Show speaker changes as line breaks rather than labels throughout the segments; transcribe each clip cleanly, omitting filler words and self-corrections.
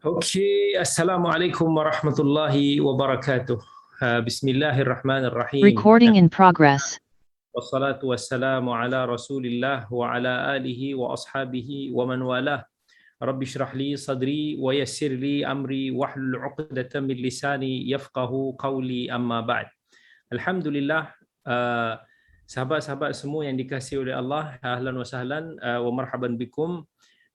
Okey, Assalamualaikum warahmatullahi wabarakatuh. Bismillahirrahmanirrahim.
Recording in progress.
Wassalatu wassalamu ala Rasulillah wa ala alihi wa ashabihi wa man walah. Rabbi shrah li sadri wa yassir li amri wahlul 'uqdatam min lisani yafqahu qawli, amma ba'd. Alhamdulillah, sahabat-sahabat semua yang dikasihi oleh Allah, ahlan wa sahlan wa marhaban bikum.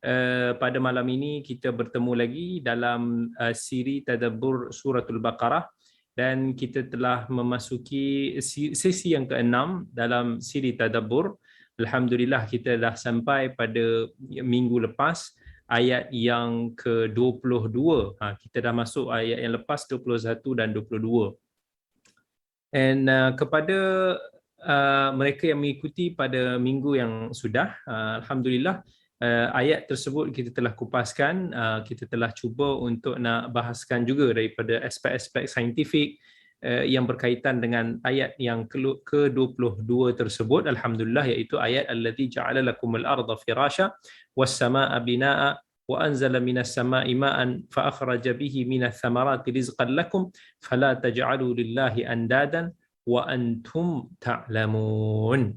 Pada malam ini kita bertemu lagi dalam siri tadabbur suratul Baqarah, dan kita telah memasuki sesi yang ke-6 dalam siri tadabbur. Alhamdulillah, kita dah sampai pada minggu lepas ayat yang ke-22. Kita dah masuk ayat yang lepas 21 dan 22. Dan kepada mereka yang mengikuti pada minggu yang sudah, Alhamdulillah, ayat tersebut kita telah kupaskan. Kita telah cuba untuk nak bahaskan juga daripada aspek-aspek saintifik yang berkaitan dengan ayat yang ke-22 tersebut, Alhamdulillah, iaitu ayat allati ja'ala lakumul arda firasha was samaa'a binaa'a wa anzala minas samaa'i ma'an fa akhraja bihi minas thamarati rizqan lakum fala taj'alu lillahi andadan wa antum ta'lamun.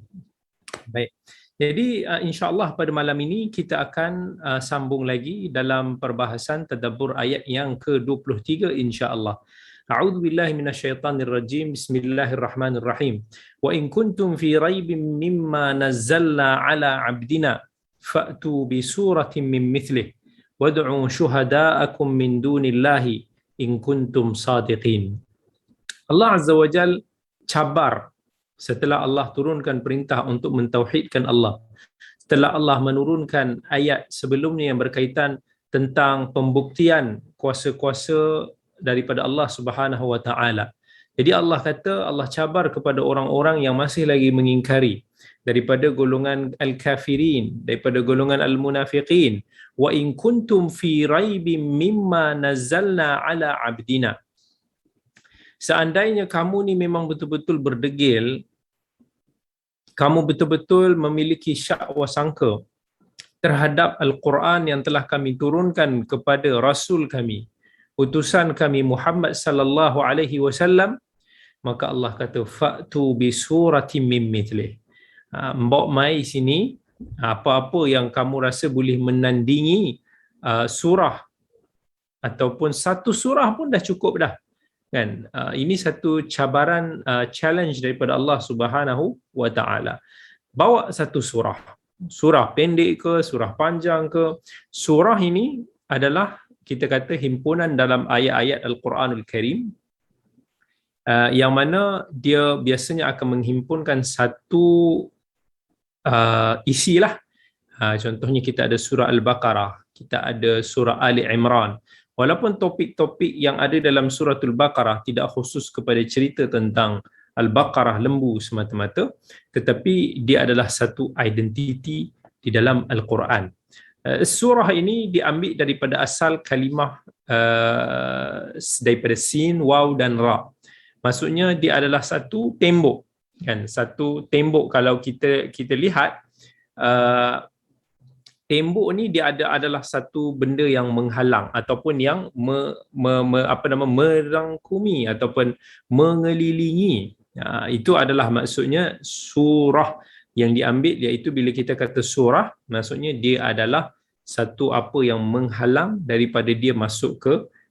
Baik. Jadi insya-Allah pada malam ini kita akan sambung lagi dalam perbahasan tadabbur ayat yang ke-23 insya-Allah. A'udzu billahi minasyaitonir rajim. Bismillahirrahmanirrahim. Wa in kuntum fi raibin mimma nazzalna ala 'abdina fa'tu bi suratin min mithlih wad'u syuhada'akum min dunillahi in kuntum sadiqin. Allah Azza wa Jalla cabar setelah Allah turunkan perintah untuk mentauhidkan Allah. Setelah Allah menurunkan ayat sebelumnya yang berkaitan tentang pembuktian kuasa-kuasa daripada Allah Subhanahu wa taala. Jadi Allah kata, Allah cabar kepada orang-orang yang masih lagi mengingkari, daripada golongan al-kafirin, daripada golongan al-munafiqin. Wa in kuntum fi raibin mimma nazzalna ala 'abdina. Seandainya kamu ni memang betul-betul berdegil, kamu betul-betul memiliki syak wasangka terhadap Al-Quran yang telah kami turunkan kepada Rasul kami, utusan kami Muhammad sallallahu alaihi wasallam, maka Allah kata fa'tu bi suratin min mithlih. Mbok mai sini, apa-apa yang kamu rasa boleh menandingi surah ataupun satu surah pun dah cukup dah. Kan, ini satu cabaran, challenge daripada Allah Subhanahu wa taala. Bawa satu surah pendek ke, surah panjang ke. Surah ini adalah, kita kata, himpunan dalam ayat-ayat Al-Quranul Karim, yang mana dia biasanya akan menghimpunkan satu isilah. Contohnya kita ada surah Al-Baqarah, kita ada surah Ali Imran. Walaupun topik-topik yang ada dalam suratul Baqarah tidak khusus kepada cerita tentang Al-Baqarah lembu semata-mata, tetapi dia adalah satu identiti di dalam Al-Quran. Surah ini diambil daripada asal kalimah daripada sin, waw dan ra. Maksudnya dia adalah satu tembok, kan? Satu tembok, kalau kita lihat, tembok ni dia adalah satu benda yang menghalang ataupun yang merangkumi ataupun mengelilingi. Itu adalah maksudnya surah yang diambil, iaitu bila kita kata surah, maksudnya dia adalah satu apa yang menghalang daripada dia masuk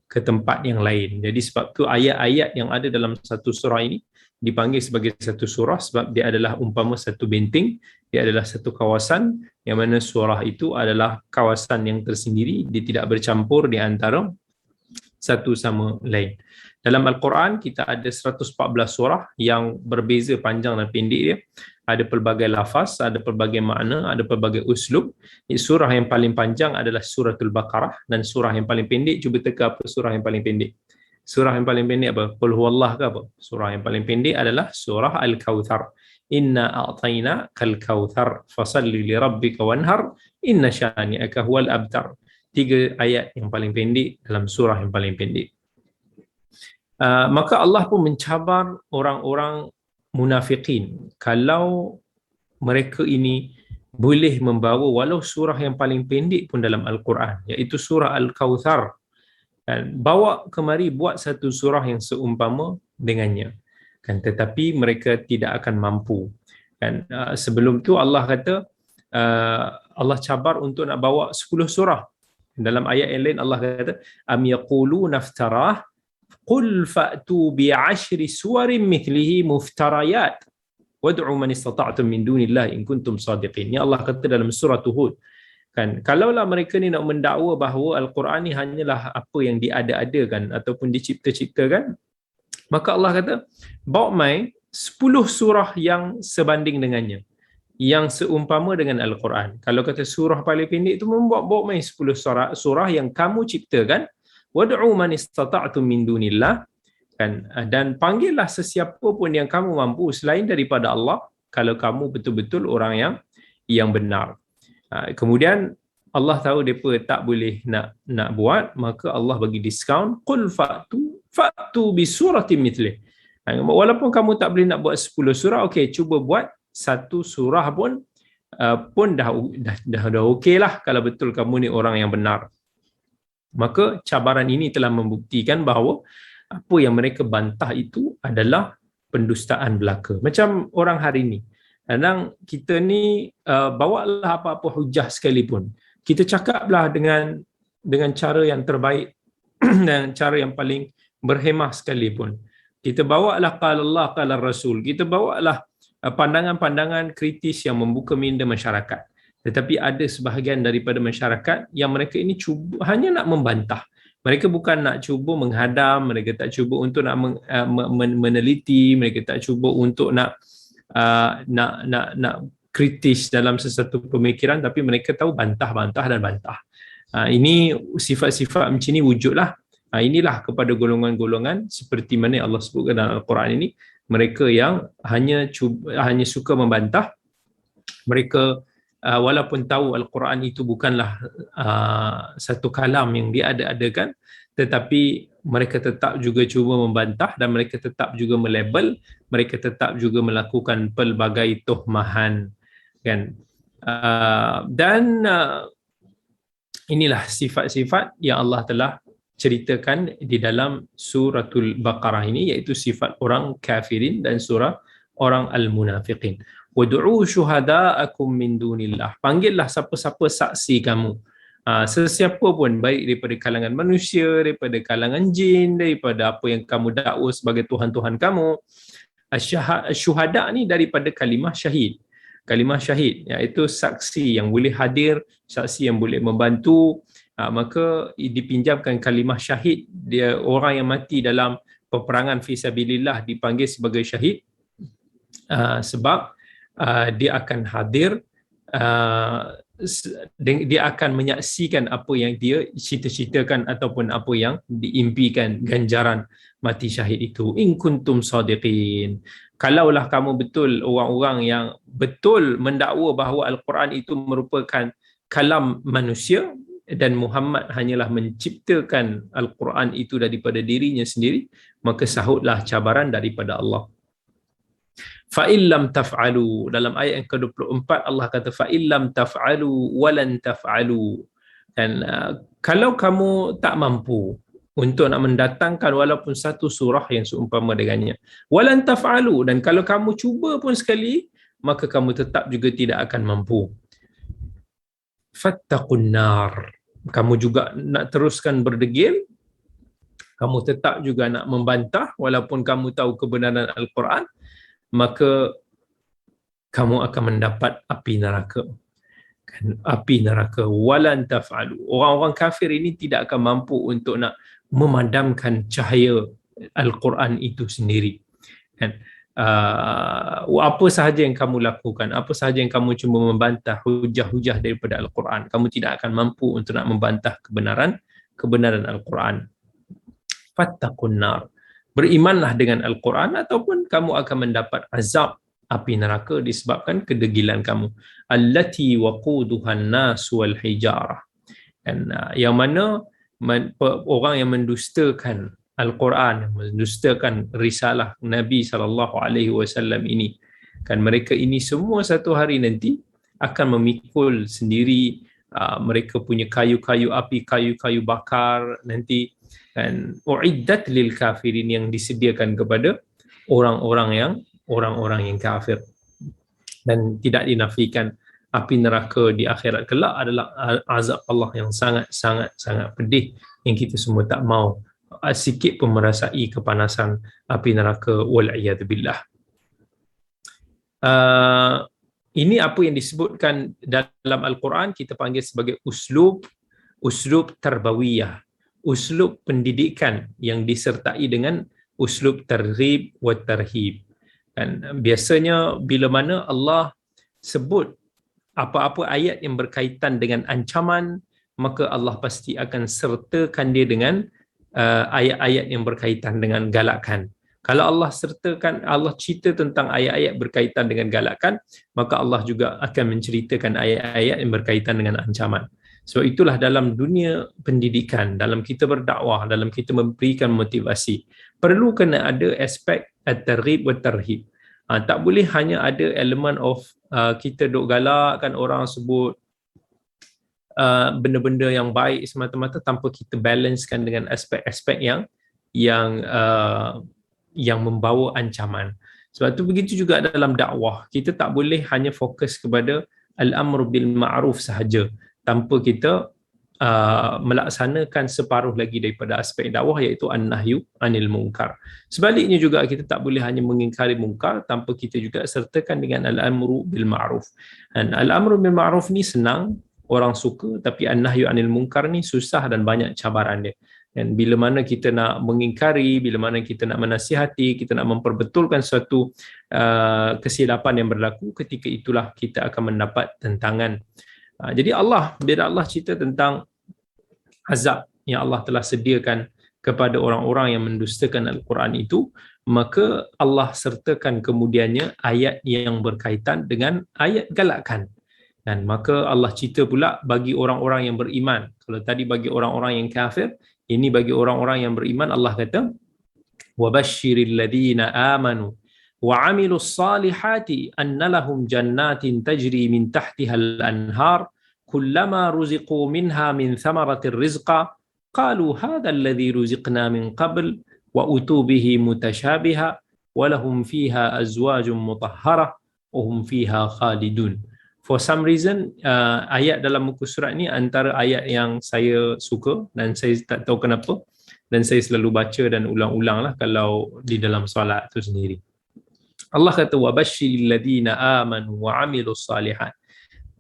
ke tempat yang lain. Jadi sebab tu ayat-ayat yang ada dalam satu surah ini dipanggil sebagai satu surah, sebab dia adalah umpama satu benteng, dia adalah satu kawasan yang mana surah itu adalah kawasan yang tersendiri, dia tidak bercampur di antara satu sama lain. Dalam Al-Quran kita ada 114 surah yang berbeza panjang dan pendek dia. Ada pelbagai lafaz, ada pelbagai makna, ada pelbagai uslub. Surah yang paling panjang adalah suratul Baqarah, dan surah yang paling pendek, cuba teka apa surah yang paling pendek. Surah yang paling pendek apa? Qul huwallah ke apa? Surah yang paling pendek adalah surah Al-Kautsar. Inna a'tayna kal kautsar fasalli li rabbika wanhar inna syani'aka huwal abtar. 3 ayat yang paling pendek dalam surah yang paling pendek. Maka Allah pun mencabar orang-orang munafiqin, kalau mereka ini boleh membawa walau surah yang paling pendek pun dalam Al-Quran, iaitu surah Al-Kautsar. kan, bawa kemari buat satu surah yang seumpama dengannya, kan, tetapi mereka tidak akan mampu, kan. Sebelum tu Allah kata, Allah cabar untuk nak bawa 10 surah. Dalam ayat yang lain Allah kata, am yaquluna iftarah qul fa'tu bi 'ashri suwarin mithlihi muftarayat wad'u man istata'tum min dunillahi in kuntum sadiqin. Ya Allah kata dalam surah Hud, kan, kalaulah mereka ni nak mendakwa bahawa Al-Quran ni hanyalah apa yang diada-adakan ataupun dicipta-ciptakan, maka Allah kata bawa mai 10 surah yang sebanding dengannya, yang seumpama dengan Al-Quran. Kalau kata surah paling pendek tu, bawa mai 10 surah yang kamu ciptakan, wad'u man istata'tum min dunillah, kan, dan panggillah sesiapa pun yang kamu mampu selain daripada Allah kalau kamu betul-betul orang yang benar. Kemudian Allah tahu mereka tak boleh nak buat, maka Allah bagi diskaun, qul fa'tu bi suratin mithlih. Walaupun kamu tak boleh nak buat 10 surah, okey, cuba buat satu surah pun dah okeylah kalau betul kamu ni orang yang benar. Maka cabaran ini telah membuktikan bahawa apa yang mereka bantah itu adalah pendustaan belaka. Macam orang hari ini, kadang kita ni bawalah apa-apa hujah sekalipun, kita cakaplah dengan cara yang terbaik dan cara yang paling berhemah sekalipun. Kita bawalah qala Allah qala Rasul, kita bawalah pandangan-pandangan kritis yang membuka minda masyarakat. Tetapi ada sebahagian daripada masyarakat yang mereka ini hanya nak membantah. Mereka bukan nak cuba menghadam, mereka tak cuba untuk nak meneliti, mereka tak cuba untuk nak kritis dalam sesuatu pemikiran, tapi mereka tahu bantah dan bantah. Ini sifat-sifat macam ni wujudlah. Inilah kepada golongan-golongan seperti mana Allah sebutkan dalam Al-Quran ini, mereka yang hanya suka membantah. Mereka walaupun tahu Al-Quran itu bukanlah satu kalam yang diada-adakan, tetapi mereka tetap juga cuba membantah dan mereka tetap juga melabel, mereka tetap juga melakukan pelbagai tuhmahan, kan. Inilah sifat-sifat yang Allah telah ceritakan di dalam suratul Baqarah ini, iaitu sifat orang kafirin dan surah orang al-munafiqin. Wad'u syuhada'akum min dunillah. Panggillah siapa-siapa saksi kamu. Sesiapa pun, baik daripada kalangan manusia, daripada kalangan jin, daripada apa yang kamu dakwa sebagai tuhan-tuhan kamu. Syuhada' ni daripada kalimah syahid. Kalimah syahid iaitu saksi yang boleh hadir, saksi yang boleh membantu. Maka dipinjamkan kalimah syahid. Dia orang yang mati dalam peperangan fisabilillah dipanggil sebagai syahid, sebab dia akan hadir, dia akan menyaksikan apa yang dia cita-citakan ataupun apa yang diimpikan, ganjaran mati syahid itu. In kuntum sadiqin. Kalaulah kamu betul orang-orang yang betul mendakwa bahawa Al-Quran itu merupakan kalam manusia dan Muhammad hanyalah menciptakan Al-Quran itu daripada dirinya sendiri, maka sahutlah cabaran daripada Allah. Fa'illam taf'alu, dalam ayat yang ke-24 Allah kata fa'illam taf'alu walan taf'alu. Dan kalau kamu tak mampu untuk nak mendatangkan walaupun satu surah yang seumpama dengannya, walan taf'alu, dan kalau kamu cuba pun sekali, maka kamu tetap juga tidak akan mampu. Fattaqun nar, kamu juga nak teruskan berdegil, kamu tetap juga nak membantah walaupun kamu tahu kebenaran Al-Quran, maka kamu akan mendapat api neraka. Api neraka. Walan taf'alu. Orang-orang kafir ini tidak akan mampu untuk nak memadamkan cahaya Al-Quran itu sendiri. Apa sahaja yang kamu lakukan, apa sahaja yang kamu cuba membantah hujah-hujah daripada Al-Quran, kamu tidak akan mampu untuk nak membantah kebenaran Al-Quran. Fattaqun nar. Berimanlah dengan Al-Quran ataupun kamu akan mendapat azab api neraka disebabkan kedegilan kamu. Allati waquduhan nas wal hijarah. Dan yang mana orang yang mendustakan Al-Quran, mendustakan risalah Nabi SAW ini, kan, mereka ini semua satu hari nanti akan memikul sendiri mereka punya kayu-kayu api, kayu-kayu bakar nanti, dan uiddat lil kafirin, yang disediakan kepada orang-orang yang kafir. Dan tidak dinafikan api neraka di akhirat kelak adalah azab Allah yang sangat pedih, yang kita semua tak mau sikit pun merasai kepanasan api neraka, wal iyad billah. Ini apa yang disebutkan dalam Al-Quran kita panggil sebagai uslub tarbawiyah, uslub pendidikan yang disertai dengan uslub targhib wa tarhib. Dan biasanya bila mana Allah sebut apa-apa ayat yang berkaitan dengan ancaman, maka Allah pasti akan sertakan dia dengan ayat-ayat yang berkaitan dengan galakan. Kalau Allah cerita tentang ayat-ayat berkaitan dengan galakan, maka Allah juga akan menceritakan ayat-ayat yang berkaitan dengan ancaman. Sebab itulah dalam dunia pendidikan, dalam kita berdakwah, dalam kita memberikan motivasi, perlu kena ada aspek at-targhib wa tarhib. Tak boleh hanya ada elemen of kita duk galakkan orang sebut benda-benda yang baik semata-mata tanpa kita balancekan dengan aspek-aspek yang membawa ancaman. Sebab tu begitu juga dalam dakwah, kita tak boleh hanya fokus kepada al-amr bil ma'ruf sahaja tanpa kita melaksanakan separuh lagi daripada aspek dakwah, iaitu an-nahyu anil munkar. Sebaliknya juga kita tak boleh hanya mengingkari munkar tanpa kita juga sertakan dengan al-amru bil ma'ruf. Dan al-amru bil ma'ruf ni senang, orang suka, tapi an-nahyu anil munkar ni susah dan banyak cabaran dia. Dan bila mana kita nak mengingkari, bila mana kita nak menasihati, kita nak memperbetulkan suatu kesilapan yang berlaku, ketika itulah kita akan mendapat tentangan. Jadi bila Allah cerita tentang azab yang Allah telah sediakan kepada orang-orang yang mendustakan Al-Quran itu, maka Allah sertakan kemudiannya ayat yang berkaitan dengan ayat galakan. Dan maka Allah cerita pula bagi orang-orang yang beriman. Kalau tadi bagi orang-orang yang kafir, ini bagi orang-orang yang beriman. Allah kata, وَبَشِّرِ الَّذِينَ آمَنُوا وَعَمِلُوا الصَّالِحَاتِ أَنَّ لَهُمْ جَنَّاتٍ تَجْرِي مِنْ تَحْتِهَا الْأَنْهَارُ كُلَّمَا رُزِقُوا مِنْهَا مِنْ ثَمَرَةٍ رِزْقًا قَالُوا هَذَا الَّذِي رُزِقْنَا مِنْ قَبْلُ وَأُتُوا بِهِ مُتَشَابِهًا وَلَهُمْ فِيهَا أَزْوَاجٌ مُطَهَّرَةٌ وَهُمْ فِيهَا خَالِدُونَ. For some reason, ayat dalam muka surat ni antara ayat yang saya suka, dan saya tak tahu kenapa, dan saya selalu baca dan ulang-ulang lah kalau di dalam solat tu sendiri. Allah kata, وَبَشِّرِ الَّذِينَ آمَنُوا وَعَمِلُوا الصَّالِحَاتِ.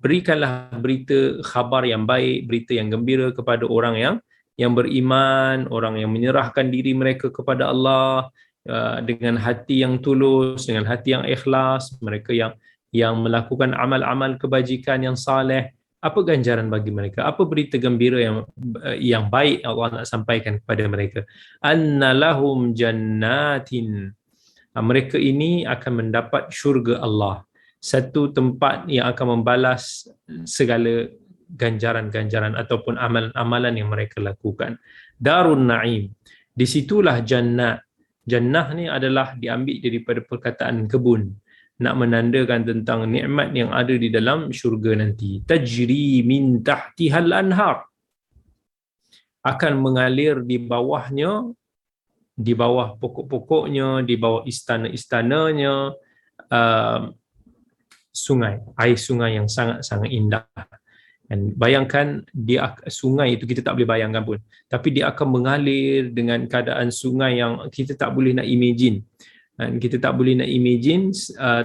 Berikanlah berita khabar yang baik, berita yang gembira kepada orang yang beriman, orang yang menyerahkan diri mereka kepada Allah dengan hati yang tulus, dengan hati yang ikhlas, mereka yang melakukan amal-amal kebajikan yang saleh. Apa ganjaran bagi mereka? Apa berita gembira yang baik Allah nak sampaikan kepada mereka? Anna lahum jannatin. Mereka ini akan mendapat syurga Allah, satu tempat yang akan membalas segala ganjaran-ganjaran ataupun amalan-amalan yang mereka lakukan. Darun Naim. Di situlah jannah. Jannah ni adalah diambil daripada perkataan kebun, nak menandakan tentang nikmat yang ada di dalam syurga nanti. Tajri min tahtihal anhar. Akan mengalir di bawahnya, di bawah pokok-pokoknya, di bawah istana-istananya, sungai, air sungai yang sangat-sangat indah. Dan bayangkan sungai itu kita tak boleh bayangkan pun, tapi dia akan mengalir dengan keadaan sungai yang kita tak boleh nak imagine. Dan kita tak boleh nak imagine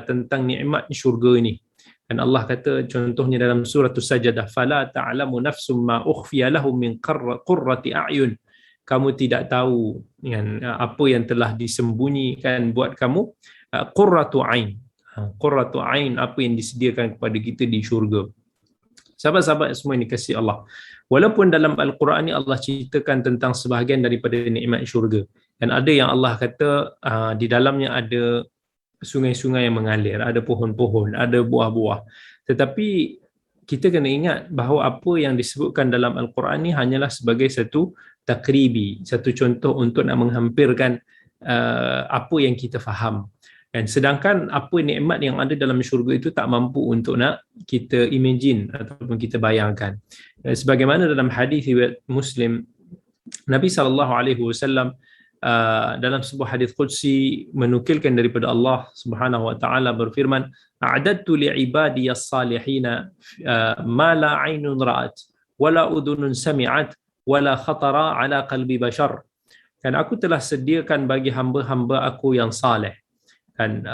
tentang nikmat syurga ini. Dan Allah kata contohnya dalam surah As-Sajdah, fala ta'lamu nafsum ma ukhfiya lahum min qurrati a'yun. Kamu tidak tahu apa yang telah disembunyikan buat kamu, qurratu ain. Qurratu ain, apa yang disediakan kepada kita di syurga. Sahabat-sahabat semua yang dikasihi Allah, walaupun dalam Al-Quran ni Allah ceritakan tentang sebahagian daripada nikmat syurga, dan ada yang Allah kata di dalamnya ada sungai-sungai yang mengalir, ada pohon-pohon, ada buah-buah. Tetapi kita kena ingat bahawa apa yang disebutkan dalam Al-Quran ni hanyalah sebagai satu takribi, satu contoh untuk nak menghampirkan apa yang kita faham. Dan sedangkan apa nikmat yang ada dalam syurga itu tak mampu untuk nak kita imagine ataupun kita bayangkan. Sebagaimana dalam hadis riwayat Muslim Nabi SAW dalam sebuah hadis qudsi menukilkan daripada Allah Subhanahu wa taala berfirman, a'adadtu li'ibadiyas salihin ma la 'ainun ra'at wala udhunun sami'at wala khatara 'ala qalbi bashar. Dan aku telah sediakan bagi hamba-hamba aku yang saleh, kan,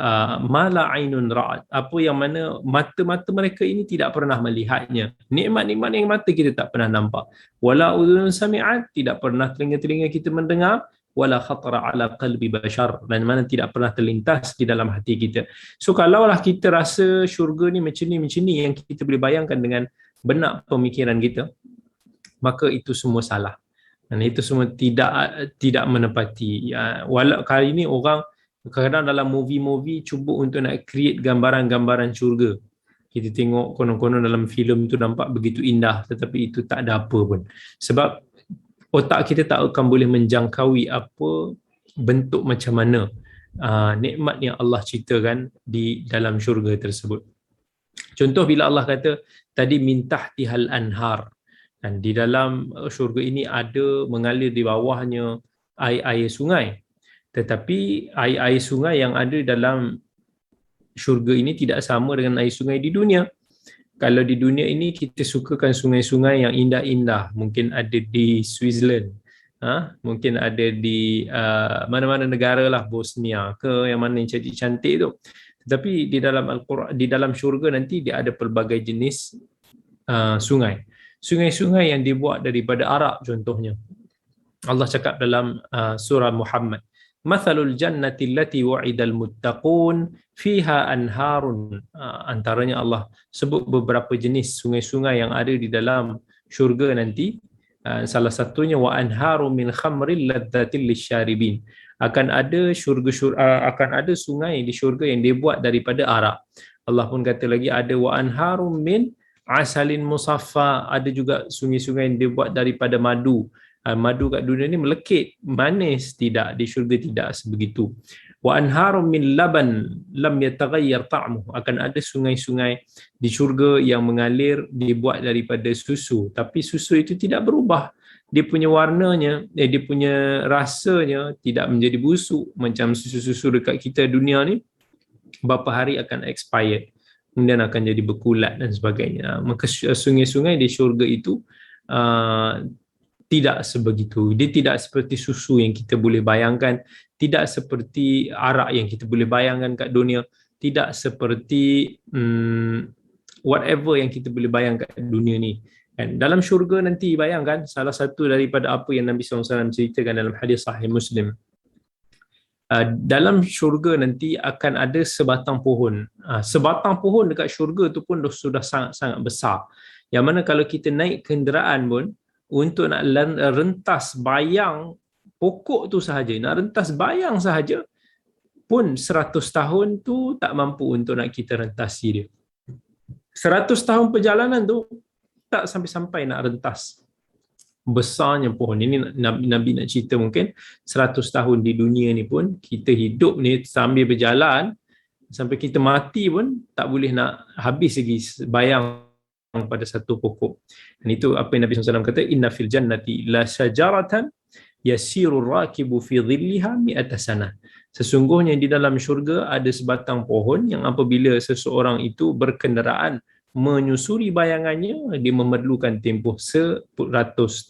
mala ainun ra'at, apa yang mana mata-mata mereka ini tidak pernah melihatnya, nikmat-nikmat yang mata kita tak pernah nampak, wala udhun sami'at, tidak pernah telinga-telinga kita mendengar, wala khatara ala qalbi bashar, dan mana tidak pernah terlintas di dalam hati kita. So kalaulah kita rasa syurga ni macam ni yang kita boleh bayangkan dengan benak pemikiran kita, maka itu semua salah. Dan itu semua tidak menepati. Walau kali ini orang kadang dalam movie cuba untuk nak create gambaran-gambaran syurga. Kita tengok konon-konon dalam filem tu nampak begitu indah, tetapi itu tak ada apa pun. Sebab otak kita tak akan boleh menjangkaui apa bentuk macam mana nikmat yang Allah ceritakan di dalam syurga tersebut. Contoh bila Allah kata tadi min tahtihal anhar, dan di dalam syurga ini ada mengalir di bawahnya air-air sungai. Tetapi air-air sungai yang ada dalam syurga ini tidak sama dengan air sungai di dunia. Kalau di dunia ini kita sukakan sungai-sungai yang indah-indah, mungkin ada di Switzerland, mungkin ada di mana-mana negara lah, Bosnia ke yang mana yang cantik-cantik tu. Tetapi di dalam Al-Quran, di dalam syurga nanti dia ada pelbagai jenis sungai. Sungai-sungai yang dibuat daripada arak contohnya. Allah cakap dalam surah Muhammad, mathalul jannati allati wa'idal muttaqun fiha anharun. Antaranya Allah sebut beberapa jenis sungai-sungai yang ada di dalam syurga nanti. Salah satunya wa anharu min khamril ladzatil lisyaribin. Akan ada akan ada sungai di syurga yang dibuat daripada arak. Allah pun kata lagi ada wa anharu min asalin musaffa, ada juga sungai-sungai yang dibuat daripada madu. Madu kat dunia ni melekit, manis, tidak, di syurga tidak sebegitu. Wa anharum min laban lam yataghayyar ta'muhu, akan ada sungai-sungai di syurga yang mengalir dibuat daripada susu, tapi susu itu tidak berubah. Dia punya warnanya, dia punya rasanya tidak menjadi busuk macam susu-susu dekat kita dunia ni. Berapa hari akan expired, kemudian akan jadi berkulat dan sebagainya. Maka sungai-sungai di syurga itu tidak sebegitu. Dia tidak seperti susu yang kita boleh bayangkan, tidak seperti arak yang kita boleh bayangkan kat dunia, tidak seperti whatever yang kita boleh bayangkan kat dunia ni. Dan dalam syurga nanti bayangkan, salah satu daripada apa yang Nabi SAW ceritakan dalam hadis sahih Muslim, dalam syurga nanti akan ada sebatang pohon. Sebatang pohon dekat syurga tu pun sudah sangat-sangat besar, yang mana kalau kita naik kenderaan pun, untuk nak rentas bayang pokok tu sahaja, nak rentas bayang sahaja pun 100 tahun tu tak mampu untuk nak kita rentasi dia. 100 tahun perjalanan tu tak sampai-sampai nak rentas besarnya pohon ini. Nabi nak cerita mungkin 100 tahun di dunia ni pun, kita hidup ni sambil berjalan sampai kita mati pun tak boleh nak habis lagi bayang pada satu pokok. Dan itu apa yang Nabi SAW kata, inna fil jannati la syajaratan yasirur rakibu fi dhilliha mi'ata sanah. Sesungguhnya di dalam syurga ada sebatang pohon yang apabila seseorang itu berkenderaan menyusuri bayangannya, dia memerlukan tempoh 100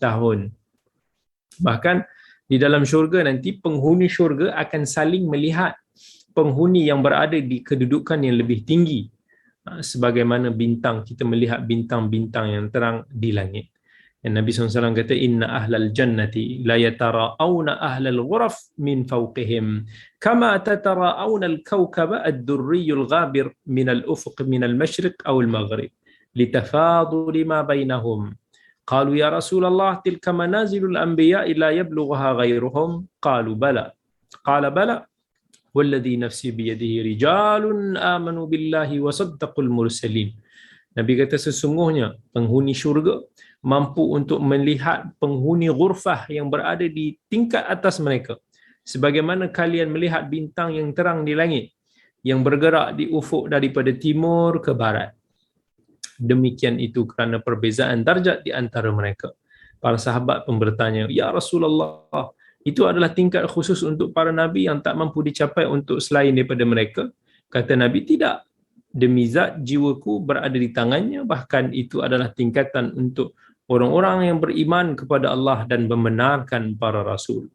tahun. Bahkan di dalam syurga nanti penghuni syurga akan saling melihat penghuni yang berada di kedudukan yang lebih tinggi, sebagaimana bintang, kita melihat bintang-bintang yang terang di langit. Dan Nabi SAW kata, inna ahlal jannati la yatara'awna ahlal ghuraf min fawqihim kama tatara'awna al-kawkaba ad-durriyul ghabir min al-ufuq min al-mashriq aw al-maghrib litafaduli ma bainahum. Qalu ya Rasulullah tilka manazilul anbiya la yablughaha ghayruhum. Qalu bala. Qala bala. Walladhi nafsi biyadihi rijalun amanu billahi wa saddaqul mursalin. Nabi kata sesungguhnya penghuni syurga mampu untuk melihat penghuni ghurfah yang berada di tingkat atas mereka, sebagaimana kalian melihat bintang yang terang di langit yang bergerak di ufuk daripada timur ke barat. Demikian itu kerana perbezaan darjat di antara mereka. Para sahabat pun bertanya, "Ya Rasulullah, itu adalah tingkat khusus untuk para nabi yang tak mampu dicapai untuk selain daripada mereka?" Kata Nabi, "Tidak. Demi zat jiwaku berada di tangannya, bahkan itu adalah tingkatan untuk orang-orang yang beriman kepada Allah dan membenarkan para rasul."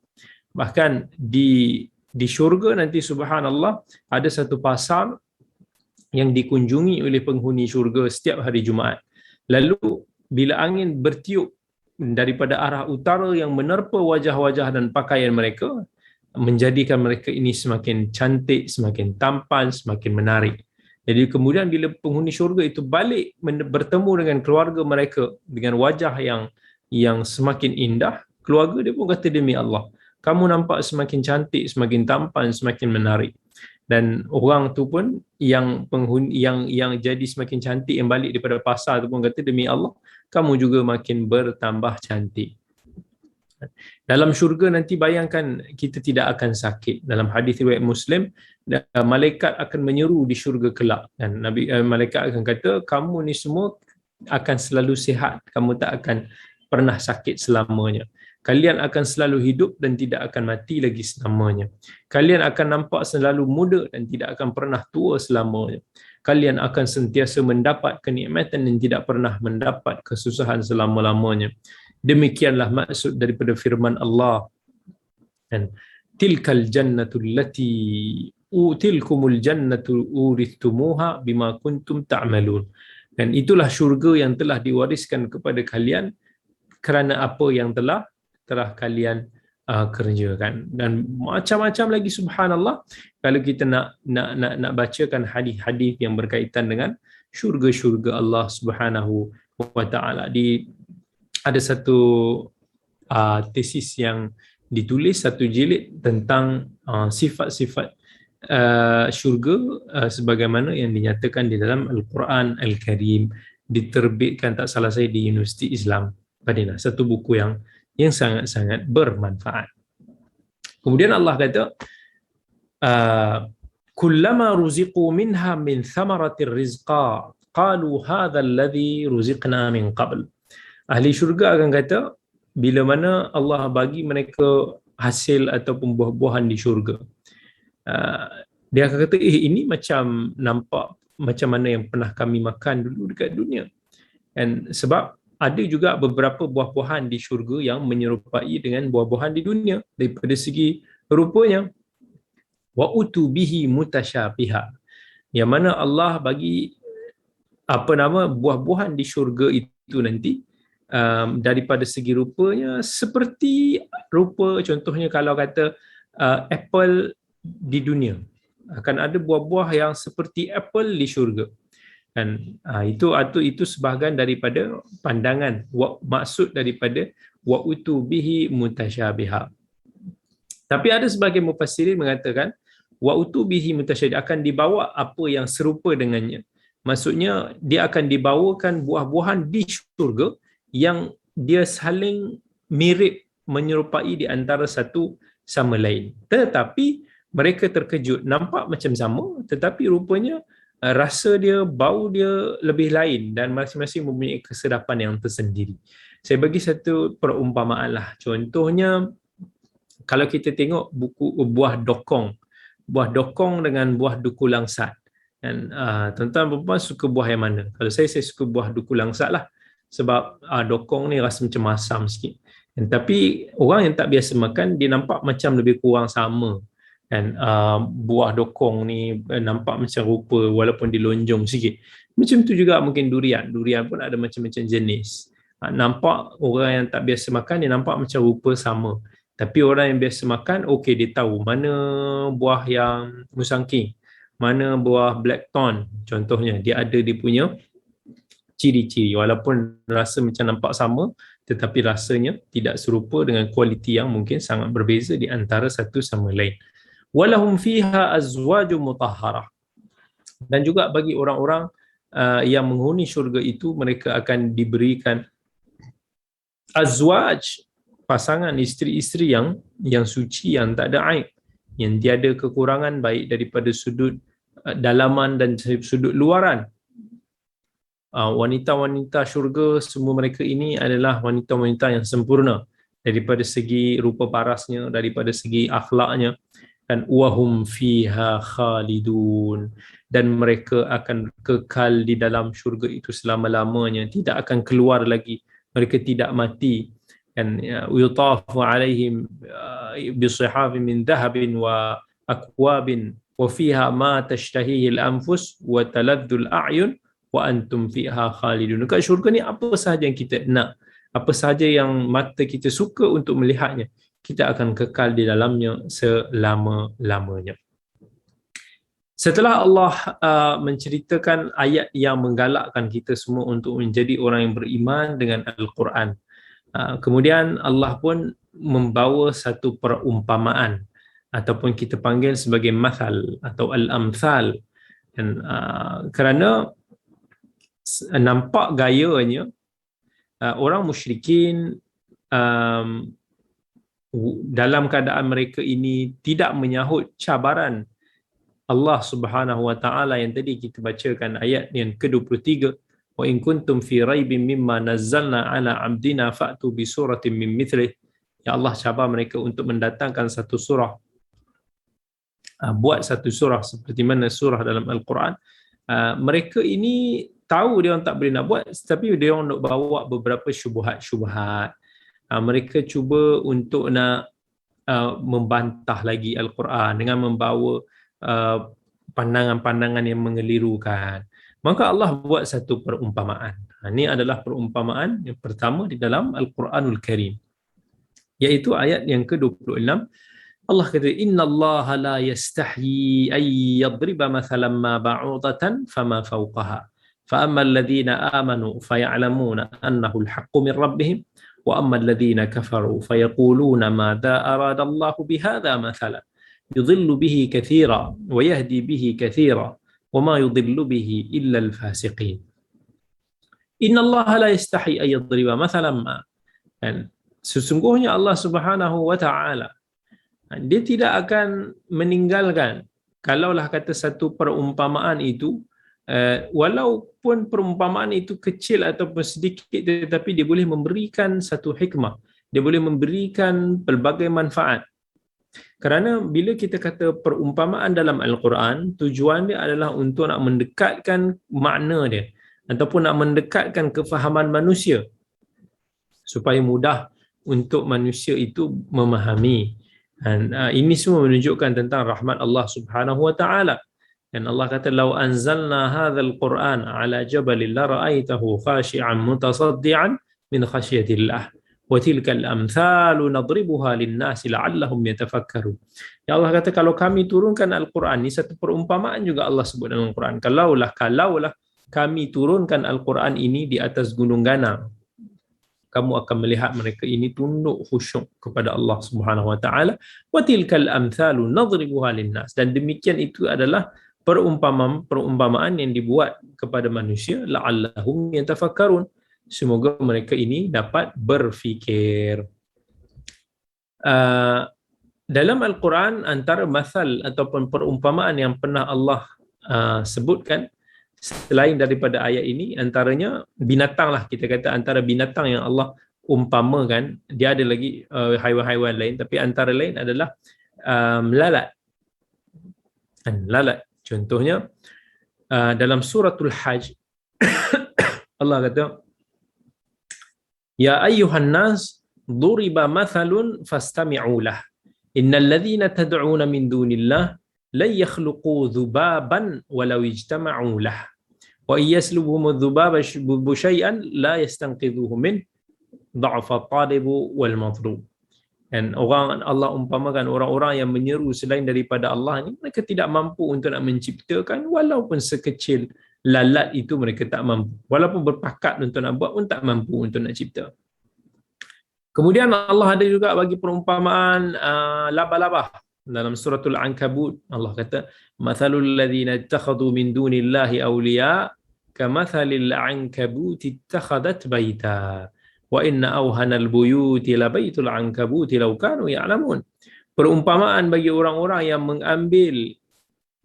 Bahkan di syurga nanti, subhanallah, ada satu pasar yang dikunjungi oleh penghuni syurga setiap hari Jumaat. Lalu bila angin bertiup daripada arah utara yang menerpa wajah-wajah dan pakaian mereka, menjadikan mereka ini semakin cantik, semakin tampan, semakin menarik. Jadi kemudian bila penghuni syurga itu balik bertemu dengan keluarga mereka dengan wajah yang semakin indah, keluarga dia pun kata, "Demi Allah, kamu nampak semakin cantik, semakin tampan, semakin menarik." Dan orang tu pun yang penghuni yang jadi semakin cantik yang balik daripada pasar tu pun kata, "Demi Allah, kamu juga makin bertambah cantik." Dalam syurga nanti bayangkan kita tidak akan sakit. Dalam hadis riwayat Muslim, malaikat akan menyeru di syurga kelak, dan malaikat akan kata, "Kamu ni semua akan selalu sihat, kamu tak akan pernah sakit selamanya. Kalian akan selalu hidup dan tidak akan mati lagi selamanya. Kalian akan nampak selalu muda dan tidak akan pernah tua selamanya. Kalian akan sentiasa mendapat kenikmatan dan tidak pernah mendapat kesusahan selama-lamanya." Demikianlah maksud daripada firman Allah, dan tilkal jannatul lati tilkumul jannatu urithumuha bima kuntum ta'malun. Dan itulah syurga yang telah diwariskan kepada kalian kerana apa yang telah kalian kerjakan. Dan macam-macam lagi, subhanallah, kalau kita nak bacakan hadis-hadis yang berkaitan dengan syurga-syurga Allah Subhanahu wa taala. Ada satu tesis yang ditulis, satu jilid tentang sifat-sifat syurga sebagaimana yang dinyatakan di dalam Al-Quran Al-Karim, diterbitkan tak salah saya di Universiti Islam Madinah, satu buku yang sangat-sangat bermanfaat. Kemudian Allah kata, kullama ruziqu minha min thamaratir rizqa qalu hadha alladhi ruziqna min qabl. Ahli syurga akan kata, bila mana Allah bagi mereka hasil ataupun buah-buahan di syurga, dia akan kata, ini macam nampak macam mana yang pernah kami makan dulu dekat dunia. Dan sebab ada juga beberapa buah-buahan di syurga yang menyerupai dengan buah-buahan di dunia daripada segi rupanya. Wa utu bihi mutasyabiha, yang mana Allah bagi buah-buahan di syurga itu nanti daripada segi rupanya seperti rupa, contohnya kalau kata apple di dunia, akan ada buah-buah yang seperti apple di syurga. Dan itu sebahagian daripada pandangan maksud daripada wa utu bihi mutasyabiha. Tapi ada sebahagian mufassirin mengatakan wa utu bihi mutasyabiha akan dibawa apa yang serupa dengannya. Maksudnya dia akan dibawakan buah-buahan di syurga yang dia saling mirip, menyerupai di antara satu sama lain. Tetapi mereka terkejut, nampak macam sama tetapi rupanya rasa dia, bau dia lebih lain, dan masing-masing mempunyai kesedapan yang tersendiri. Saya bagi satu perumpamaan lah. Contohnya, kalau kita tengok buku buah dokong dengan buah duku langsat. Dan tuan-tuan dan puan suka buah yang mana? Kalau saya suka buah duku langsat lah. Sebab dokong ni rasa macam masam sikit. Tapi orang yang tak biasa makan, dia nampak macam lebih kurang sama. Dan buah dokong ni nampak macam rupa walaupun dilonjong sikit. Macam tu juga mungkin durian. Durian pun ada macam-macam jenis. Nampak orang yang tak biasa makan, dia nampak macam rupa sama. Tapi orang yang biasa makan, okey, dia tahu mana buah yang musangking, mana buah blackthorn contohnya. Dia ada dia punya ciri-ciri, walaupun rasa macam nampak sama tetapi rasanya tidak serupa dengan kualiti yang mungkin sangat berbeza di antara satu sama lain. Walahum fiha azwajum mutahharah. Dan juga bagi orang-orang yang menghuni syurga itu, mereka akan diberikan azwaj, pasangan isteri-isteri yang suci, yang tak ada aib, yang tiada kekurangan baik daripada sudut dalaman dan sudut luaran. wanita-wanita syurga semua mereka ini adalah wanita-wanita yang sempurna daripada segi rupa parasnya, daripada segi akhlaknya, dan wahum fiha khalidun, dan mereka akan kekal di dalam syurga itu selama-lamanya, tidak akan keluar lagi, mereka tidak mati. Dan yutafu alaihim bisihafin min dhahabin wa akwabin wa fiha ma tashtahihi al-anfus wa taladdu al-a'yun wa antum fiha khalidun. Dekat syurga ni apa sahaja yang kita nak, apa sahaja yang mata kita suka untuk melihatnya, kita akan kekal di dalamnya selama-lamanya. Setelah Allah menceritakan ayat yang menggalakkan kita semua untuk menjadi orang yang beriman dengan Al-Quran, kemudian Allah pun membawa satu perumpamaan ataupun kita panggil sebagai mathal atau al-amthal. Dan kerana nampak gayanya orang musyrikin dalam keadaan mereka ini tidak menyahut cabaran Allah Subhanahu wa taala yang tadi kita bacakan ayat yang ke-23, wa in kuntum fi raibin mimma nazzalna ala abdina fa'tu bi suratin min mithlih. Ya Allah cabar mereka untuk mendatangkan satu surah, buat satu surah seperti mana surah dalam Al-Quran. Mereka ini tahu dia orang tak boleh nak buat, tapi dia orang nak bawa beberapa syubhat-syubhat. Mereka cuba untuk nak membantah lagi Al-Quran dengan membawa pandangan-pandangan yang mengelirukan. Maka Allah buat satu perumpamaan. Ini adalah perumpamaan yang pertama di dalam Al-Quranul Karim, iaitu ayat yang ke-26. Allah kata, Inna Allah la yastahyi ay yadriba mathalan ma ba'udatan fama fawqaha fa amma alladhina amanu faya'lamuna annahu al-haqqu min rabbihim wa amma alladhina kafaru fayaquluna madha arada Allah bihadha mathalan yudhillu bihi kathira wa yahdi bihi kathira wa ma yudhillu bihi illa al-fasiqin. Inna Allah la yastahyi ay yadriba mathalan ma, dan sesungguhnya Allah Subhanahu wa taala dia tidak akan meninggalkan kalaulah kata satu perumpamaan itu, walaupun perumpamaan itu kecil ataupun sedikit, tetapi dia boleh memberikan satu hikmah, dia boleh memberikan pelbagai manfaat. Kerana bila kita kata perumpamaan dalam Al-Quran, tujuan dia adalah untuk nak mendekatkan makna dia ataupun nak mendekatkan kefahaman manusia supaya mudah untuk manusia itu memahami. Dan ini semua menunjukkan tentang rahmat Allah Subhanahu wa taala. Dan Allah kata, "Lau anzalna hadzal Qur'an 'ala jabalin la ra'aitahu khashi'an mutasaddian min khasyatillah wa tilkal amthalu nadribuha lin-nasi la'allahum yatafakkarun." Ya Allah kata, kalau kami turunkan Al-Quran, ini satu perumpamaan juga Allah sebut dalam Al-Quran. Kalaulah kami turunkan Al-Quran ini di atas gunung ganang, kamu akan melihat mereka ini tunduk khusyuk kepada Allah Subhanahu wa taala. Wa tilkal amthalu nadribuha linnas, dan demikian itu adalah perumpamaan yang dibuat kepada manusia, la'allahum yatafakkarun, semoga mereka ini dapat berfikir. Dalam Al-Quran, antara masal ataupun perumpamaan yang pernah Allah sebutkan selain daripada ayat ini, antaranya binatang lah, kita kata antara binatang yang Allah umpamakan. Dia ada lagi haiwan-haiwan lain, tapi antara lain adalah lalat. Lalat contohnya dalam suratul Hajj Allah kata, ya ayyuhan nas duriba mathalun fastami'u lah innal ladzina tad'una min dunillah lan yakhluqu dhubaban walau ijtama'u lah wa iyaslubuhum dhubaba shay'an la yastanqidhuhu min dha'fa talibu wal madhlub. Dan orang Allah umpamakan orang-orang yang menyeru selain daripada Allah ni, mereka tidak mampu untuk nak menciptakan, walaupun sekecil lalat itu mereka tak mampu, walaupun berpakat untuk nak buat pun tak mampu untuk nak cipta. Kemudian Allah ada juga bagi perumpamaan laba-laba. Dalam suratul Ankabut Allah kata, mathalul ladzina ittakhadhu min dunillahi awliya kamathalil ankabuti ittakhadat baita wa inna awhanal buyuti labaitul ankabuti law kanu ya'lamun. Perumpamaan bagi orang-orang yang mengambil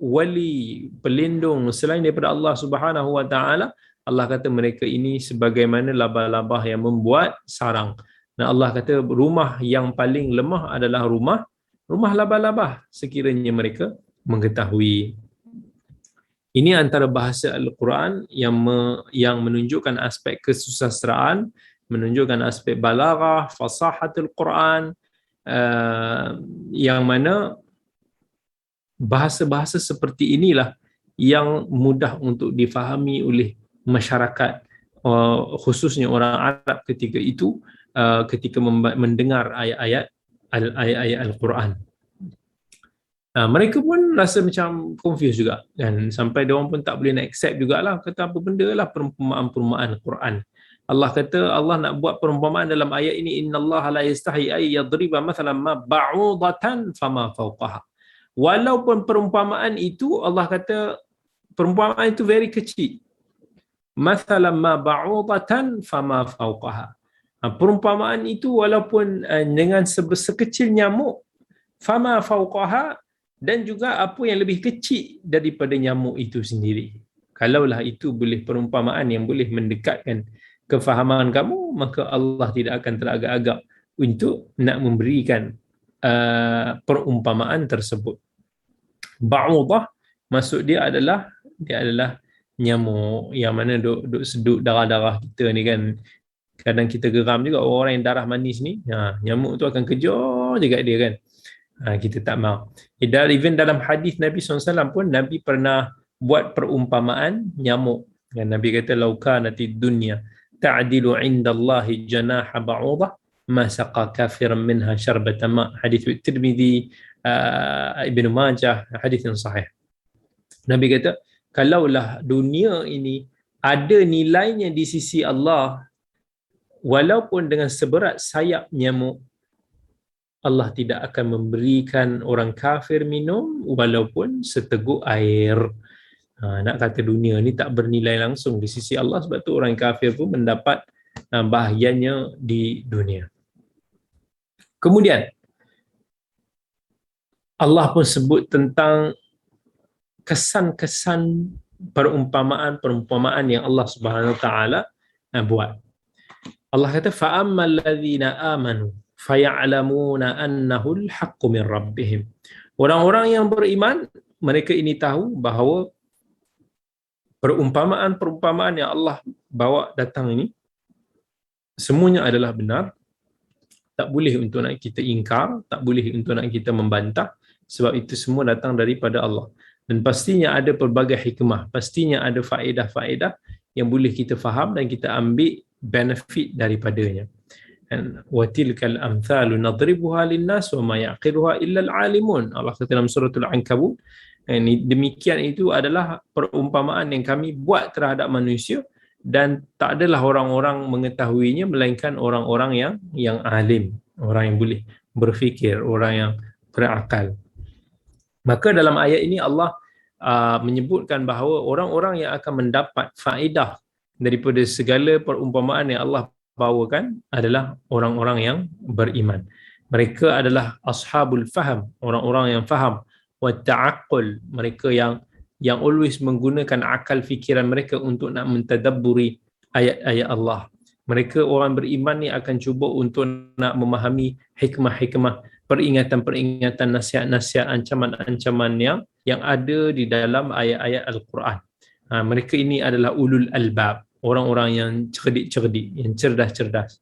wali pelindung selain daripada Allah Subhanahu wa taala, Allah kata mereka ini sebagaimana labah-labah yang membuat sarang. Dan Allah kata rumah yang paling lemah adalah rumah labah-labah sekiranya mereka mengetahui. Ini antara bahasa Al-Quran yang menunjukkan aspek kesusastraan, menunjukkan aspek balaghah, fasahatul Quran, yang mana bahasa-bahasa seperti inilah yang mudah untuk difahami oleh masyarakat, khususnya orang Arab ketika itu, ketika mendengar ayat-ayat Al-Quran. Mereka pun rasa macam confused juga kan, sampai dia orang pun tak boleh nak accept jugalah, kata apa benda lah perumpamaan Quran. Allah kata Allah nak buat perumpamaan dalam ayat ini, innallaha la yastahi ay yadriba mathalan ma ba'udatan fama fawqaha. Walaupun perumpamaan itu Allah kata perumpamaan itu very kecil. Mathalan ma ba'udatan fama fawqaha. Perumpamaan itu walaupun dengan sekecil nyamuk, fama fawqaha, dan juga apa yang lebih kecil daripada nyamuk itu sendiri. Kalaulah itu boleh perumpamaan yang boleh mendekatkan kefahaman kamu, maka Allah tidak akan teragak-agak untuk nak memberikan perumpamaan tersebut. Ba'udah maksud dia adalah nyamuk yang mana duk sedut darah-darah kita ni kan. Kadang kita geram juga orang yang darah manis ni, nyamuk tu akan kejar je kat dia kan. Kita tak mahu. Dan even dalam hadis Nabi SAW pun Nabi pernah buat perumpamaan nyamuk. Dan Nabi kata laukanatid dunya ta'dilu 'indallahi janaha ba'udah ma saqa kafiran minha syarbatan ma. Hadis Tirmizi, Ibn Majah, hadis yang sahih. Nabi kata kalaulah dunia ini ada nilainya di sisi Allah walaupun dengan seberat sayap nyamuk, Allah tidak akan memberikan orang kafir minum walaupun seteguk air. Nak kata dunia ni tak bernilai langsung di sisi Allah, sebab tu orang kafir pun mendapat bahagiannya di dunia. Kemudian Allah pun sebut tentang kesan-kesan perumpamaan yang Allah Subhanahu Wa Taala buat. Allah kata fa'ammal ladzina amanu faya'lamuna annahu al-haqqu min rabbihim. Orang-orang yang beriman, mereka ini tahu bahawa perumpamaan yang Allah bawa datang ini semuanya adalah benar. Tak boleh untuk nak kita ingkar, tak boleh untuk nak kita membantah, sebab itu semua datang daripada Allah. Dan pastinya ada pelbagai hikmah, pastinya ada faedah-faedah yang boleh kita faham dan kita ambil benefit daripadanya. Wa tilkal amthalu nadribuha linnas wa ma yaqiluha illa al-alimun. Allah kata dalam suratul Ankabut, demikian itu adalah perumpamaan yang kami buat terhadap manusia dan tak adalah orang-orang mengetahuinya melainkan orang-orang yang alim, orang yang boleh berfikir, orang yang berakal. Maka dalam ayat ini Allah menyebutkan bahawa orang-orang yang akan mendapat faedah daripada segala perumpamaan yang Allah bawakan adalah orang-orang yang beriman. Mereka adalah ashabul faham, orang-orang yang faham, wa ta'aqqul, mereka yang always menggunakan akal fikiran mereka untuk nak mentadabburi ayat-ayat Allah. Mereka orang beriman ni akan cuba untuk nak memahami hikmah-hikmah, peringatan-peringatan, nasihat-nasihat, ancaman-ancaman yang ada di dalam ayat-ayat Al-Quran. Mereka ini adalah ulul albab, orang-orang yang cerdik-cerdik, yang cerdas-cerdas.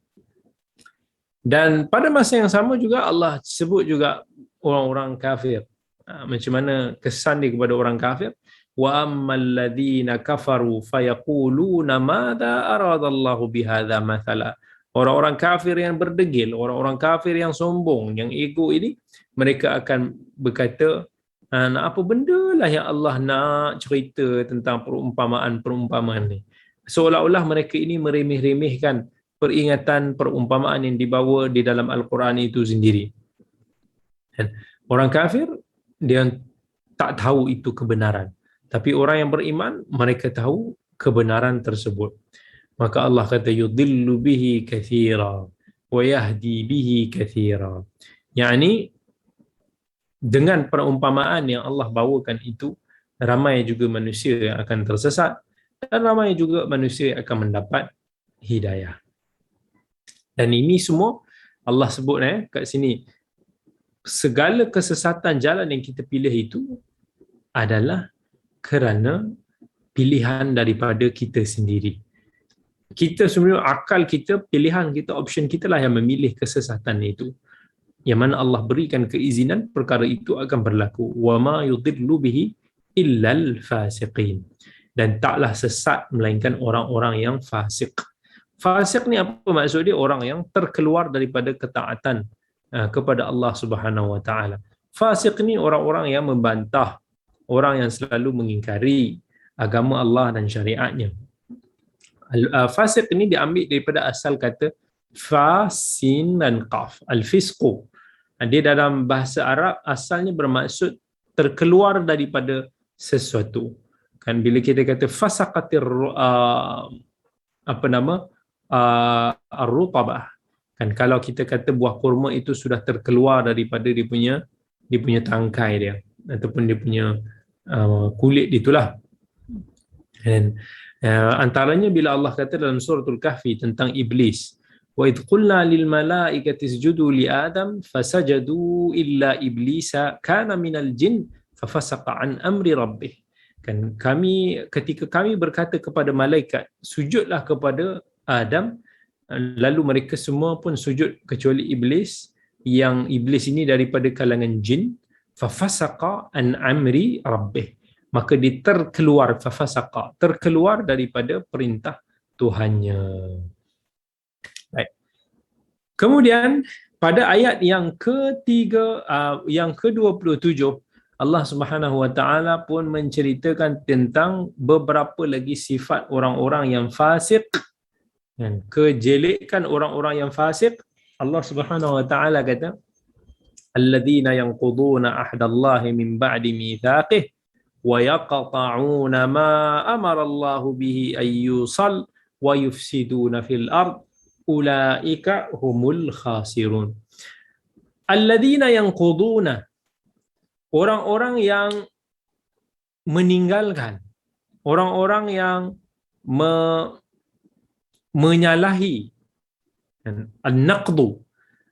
Dan pada masa yang sama juga Allah sebut juga orang-orang kafir. Macam mana kesan dia kepada orang kafir? Wa ammal ladzina kafaru fayaquluna madza aradallahu bihadza mathala. Orang-orang kafir yang berdegil, orang-orang kafir yang sombong, yang ego ini, mereka akan berkata, apa benda lah yang Allah nak cerita tentang perumpamaan ni. Seolah-olah mereka ini meremeh-remehkan peringatan perumpamaan yang dibawa di dalam Al-Quran itu sendiri. Dan orang kafir, dia tak tahu itu kebenaran. Tapi orang yang beriman, mereka tahu kebenaran tersebut. Maka Allah kata, yudillu bihi kathira, wa yahdi bihi kathira. Yani, dengan perumpamaan yang Allah bawakan itu, ramai juga manusia yang akan tersesat, dan ramai juga manusia yang akan mendapat hidayah. Dan ini semua Allah sebut kat sini, segala kesesatan jalan yang kita pilih itu adalah kerana pilihan daripada kita sendiri. Kita sebenarnya, akal kita, pilihan kita, option kita lah yang memilih kesesatan itu. Yang mana Allah berikan keizinan perkara itu akan berlaku. Wa ma yudillu bihi illal fasiqin. Dan taklah sesat melainkan orang-orang yang fasik. Fasik ni apa maksud dia? Orang yang terkeluar daripada ketaatan kepada Allah Subhanahu Wa Taala. Fasik ni orang-orang yang membantah, orang yang selalu mengingkari agama Allah dan syariatnya. Fasik ini diambil daripada asal kata fa, sin dan qaf. Al-fisqu. Dia dalam bahasa Arab asalnya bermaksud terkeluar daripada sesuatu. Kan bila kita kata fasaqatir ar-rutabah. Kan kalau kita kata buah kurma itu sudah terkeluar daripada dia punya tangkai dia ataupun dia punya kulit itulah. Dan antaranya bila Allah kata dalam suratul Kahfi tentang iblis, wa idh qulna lil malaikati isjudu li adam fasajadu illa iblisa kana minal jin fafasaqa an amri rabbih. Kan ketika kami berkata kepada malaikat sujudlah kepada Adam, lalu mereka semua pun sujud kecuali iblis, yang iblis ini daripada kalangan jin, fafasaqa an amri rabbih, maka dia terkeluar daripada perintah Tuhannya. Baik. Kemudian pada ayat yang ketiga, yang ke-27, Allah Subhanahu Wa Taala pun menceritakan tentang beberapa lagi sifat orang-orang yang fasik, dan kejelekan orang-orang yang fasik. Allah Subhanahu Wa Taala kata, alladzina yanquduna ahdallahi min ba'di mitsaqih wa yaqta'una ma amara Allahu bihi ayyusal wa yufsiduna fil ard ulaika humul khasirun. Alladzina yanquduna, orang-orang yang meninggalkan, orang-orang yang menyalahi. An-naqdu.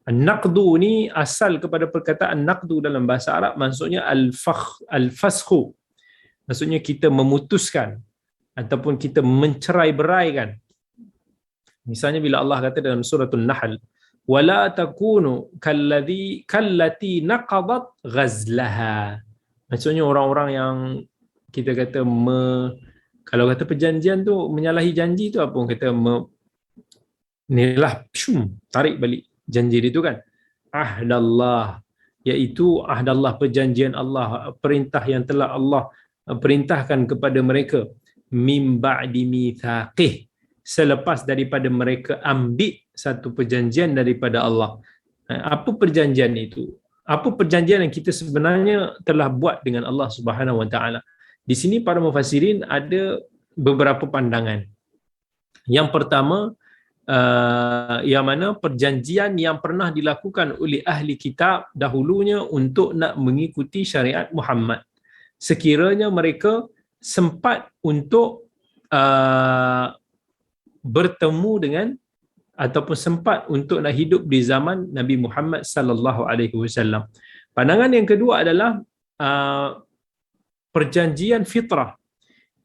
An-naqdu ni asal kepada perkataan naqdu dalam bahasa Arab, maksudnya al-faskhu. Maksudnya kita memutuskan ataupun kita mencerai-beraikan. Misalnya bila Allah kata dalam suratul Nahl, wala takunu kallati naqadat ghazlaha. Maksudnya orang-orang yang kita kata kalau kata perjanjian tu menyalahi janji tu apa orang kata nilah tarik balik janji dia tu kan. Ahdallah, iaitu ahdallah, perjanjian Allah, perintah yang telah Allah perintahkan kepada mereka, mim ba'di mitsaqih, selepas daripada mereka ambil satu perjanjian daripada Allah. Apa perjanjian itu? Apa perjanjian yang kita sebenarnya telah buat dengan Allah Subhanahu Wa Taala? Di sini para mufassirin ada beberapa pandangan. Yang pertama, yang mana perjanjian yang pernah dilakukan oleh ahli kitab dahulunya untuk nak mengikuti syariat Muhammad. Sekiranya mereka sempat untuk bertemu dengan ataupun sempat untuk nak hidup di zaman Nabi Muhammad sallallahu alaihi wasallam. Pandangan yang kedua adalah perjanjian fitrah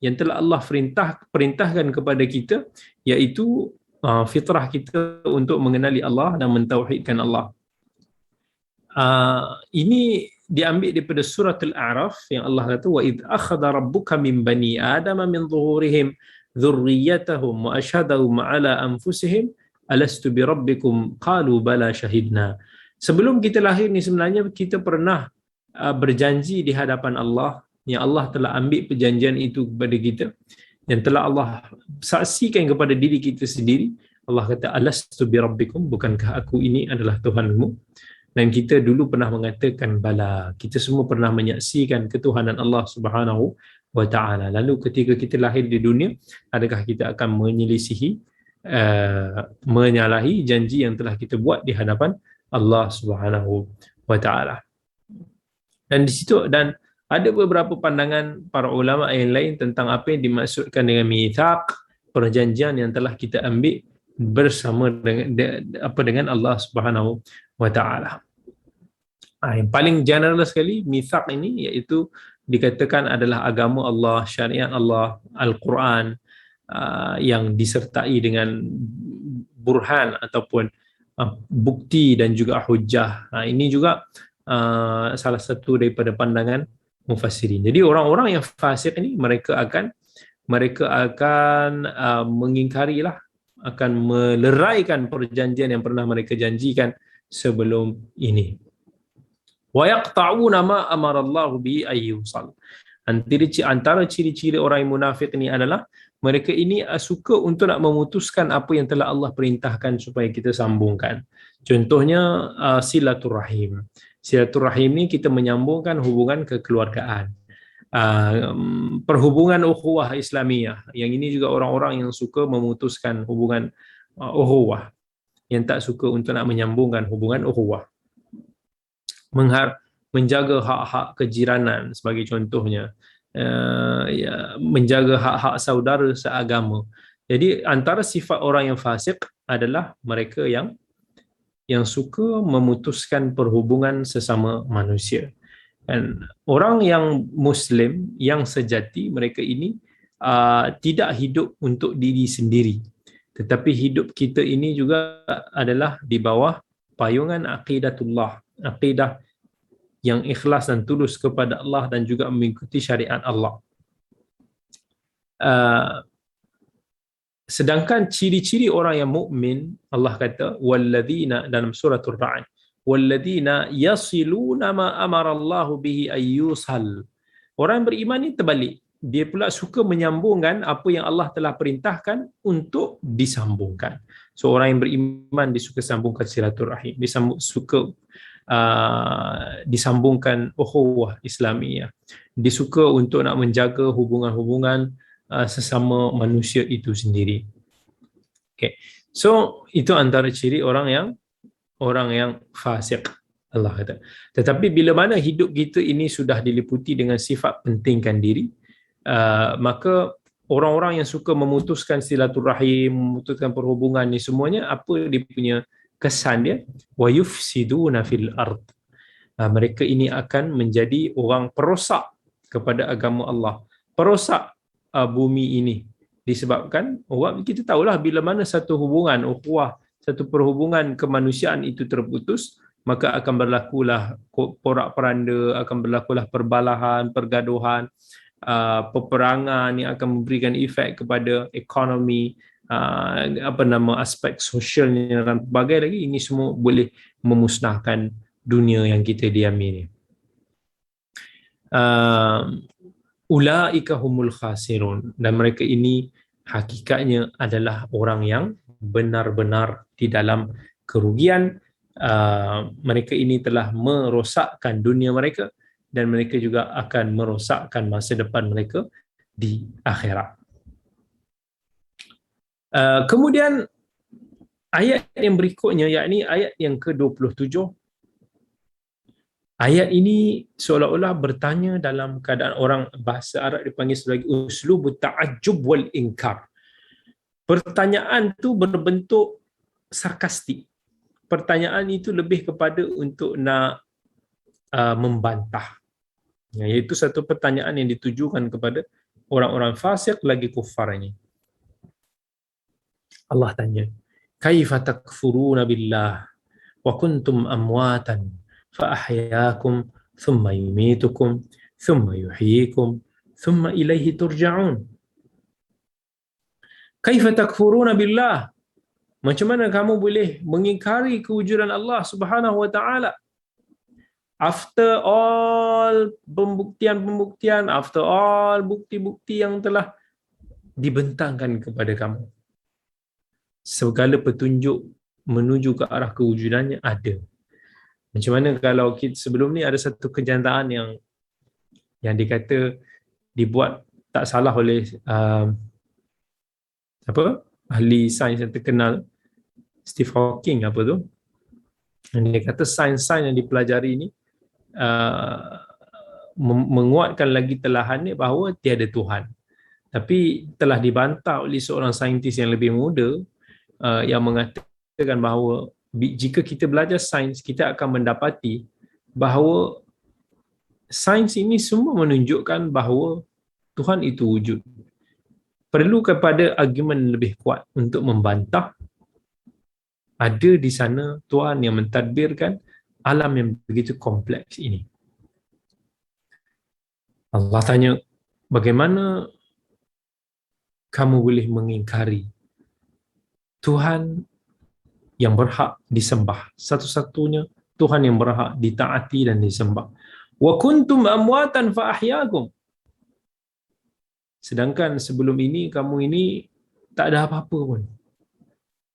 yang telah Allah perintahkan kepada kita, iaitu fitrah kita untuk mengenali Allah dan mentauhidkan Allah. Ini diambil daripada surah Al-A'raf yang Allah kata, wa idh akhadha rabbuka min bani adama min zuhurihim dhurriyyatahum wa ashhadahum ala anfusihim alastu bi rabbikum qalu bala syahidna. Sebelum kita lahir ni sebenarnya kita pernah berjanji di hadapan Allah, yang Allah telah ambil perjanjian itu kepada kita, yang telah Allah saksikan kepada diri kita sendiri. Allah kata, alastu bi rabbikum, bukankah aku ini adalah Tuhanmu? Dan kita dulu pernah mengatakan bala. Kita semua pernah menyaksikan ketuhanan Allah Subhanahu Wa Taala. Lalu ketika kita lahir di dunia, adakah kita akan menyalahi janji yang telah kita buat di hadapan Allah Subhanahu Wa Taala? Dan di situ, dan Ada beberapa pandangan para ulama yang lain tentang apa yang dimaksudkan dengan mitsaq, perjanjian yang telah kita ambil bersama dengan Allah Subhanahu wa taala. Yang paling general sekali mitsaq ini iaitu dikatakan adalah agama Allah, syariat Allah, Al-Quran, yang disertai dengan burhan ataupun bukti dan juga hujah. Ini juga salah satu daripada pandangan mufassirin. Jadi orang-orang yang fasik ini mereka akan mengingkarilah, akan meleraikan perjanjian yang pernah mereka janjikan sebelum ini. Wa yaqta'una ma amara Allah bi ayyusal. Antara ciri-ciri orang yang munafik ini adalah mereka ini suka untuk nak memutuskan apa yang telah Allah perintahkan supaya kita sambungkan. Contohnya silaturahim. Silaturahim ni kita menyambungkan hubungan kekeluargaan. Perhubungan ukhuwah Islamiyah. Yang ini juga orang-orang yang suka memutuskan hubungan ukhuwah, yang tak suka untuk nak menyambungkan hubungan ukhuwah. Menjaga hak-hak kejiranan sebagai contohnya, menjaga hak-hak saudara seagama. Jadi antara sifat orang yang fasik adalah mereka yang suka memutuskan perhubungan sesama manusia. Dan orang yang Muslim yang sejati, mereka ini tidak hidup untuk diri sendiri, tetapi hidup kita ini juga adalah di bawah payungan aqidatullah, aqidah yang ikhlas dan tulus kepada Allah dan juga mengikuti syariat Allah. Sedangkan ciri-ciri orang yang mukmin, Allah kata walladzina dalam surah Ar-Ra'd, walladzina yasiluna ma amara Allah bihi ayyusal. Orang yang beriman ni terbalik. Dia pula suka menyambungkan apa yang Allah telah perintahkan untuk disambungkan. So orang yang beriman dia suka sambungkan silaturahim, dia suka disambungkan ukhuwah Islamiyah. Dia suka untuk nak menjaga hubungan-hubungan sesama manusia itu sendiri. Okay. So itu antara ciri orang yang fasik, Allah kata. Tetapi bila mana hidup kita ini sudah diliputi dengan sifat pentingkan diri, maka orang-orang yang suka memutuskan silaturahim, memutuskan perhubungan ni semuanya, apa dia punya kesan dia? Wa yufsiduna fil ard. Mereka ini akan menjadi orang perosak kepada agama Allah, perosak bumi ini. Disebabkan orang, kita tahulah bila mana satu hubungan ukhuwah, satu perhubungan kemanusiaan itu terputus, maka akan berlakulah porak-poranda, akan berlakulah perbalahan, pergaduhan, peperangan yang akan memberikan efek kepada ekonomi, aspek sosialnya dan berbagai lagi. Ini semua boleh memusnahkan dunia yang kita diami ni. Ulaika humul khasirun, dan mereka ini hakikatnya adalah orang yang benar-benar di dalam kerugian. Mereka ini telah merosakkan dunia mereka dan mereka juga akan merosakkan masa depan mereka di akhirat. Kemudian ayat yang berikutnya, yakni ayat yang ke-27. Ayat ini seolah-olah bertanya dalam keadaan orang bahasa Arab dipanggil sebagai uslubut ta'ajjub wal inkar. Pertanyaan tu berbentuk sarkastik. Pertanyaan itu lebih kepada untuk nak membantah. Iaitu satu pertanyaan yang ditujukan kepada orang-orang fasik lagi kufar ini. Allah tanya, kaifa takfuruna billah wa kuntum amwatan fa ahyaakum thumma yumitukum thumma yuhyikum thumma ilaihi turja'un. Kaifa takfuruna billah? Macam mana kamu boleh mengingkari kewujudan Allah Subhanahu wa taala? After all pembuktian-pembuktian, after all bukti-bukti yang telah dibentangkan kepada kamu, segala petunjuk menuju ke arah kewujudannya ada. Macam mana kalau kita sebelum ni ada satu kenyataan yang dikata dibuat tak salah oleh ahli sains yang terkenal, Steve Hawking tu. Dan dia kata sains-sains yang dipelajari ni menguatkan lagi telahannya bahawa tiada Tuhan. Tapi telah dibantah oleh seorang saintis yang lebih muda yang mengatakan bahawa jika kita belajar sains, kita akan mendapati bahawa sains ini semua menunjukkan bahawa Tuhan itu wujud. Perlu kepada argumen lebih kuat untuk membantah ada di sana Tuhan yang mentadbirkan alam yang begitu kompleks ini. Allah tanya, bagaimana kamu boleh mengingkari Tuhan yang berhak disembah, satu-satunya Tuhan yang berhak ditaati dan disembah. Wa kuntum amwatan fa ahyaakum. Sedangkan sebelum ini kamu ini tak ada apa-apa pun.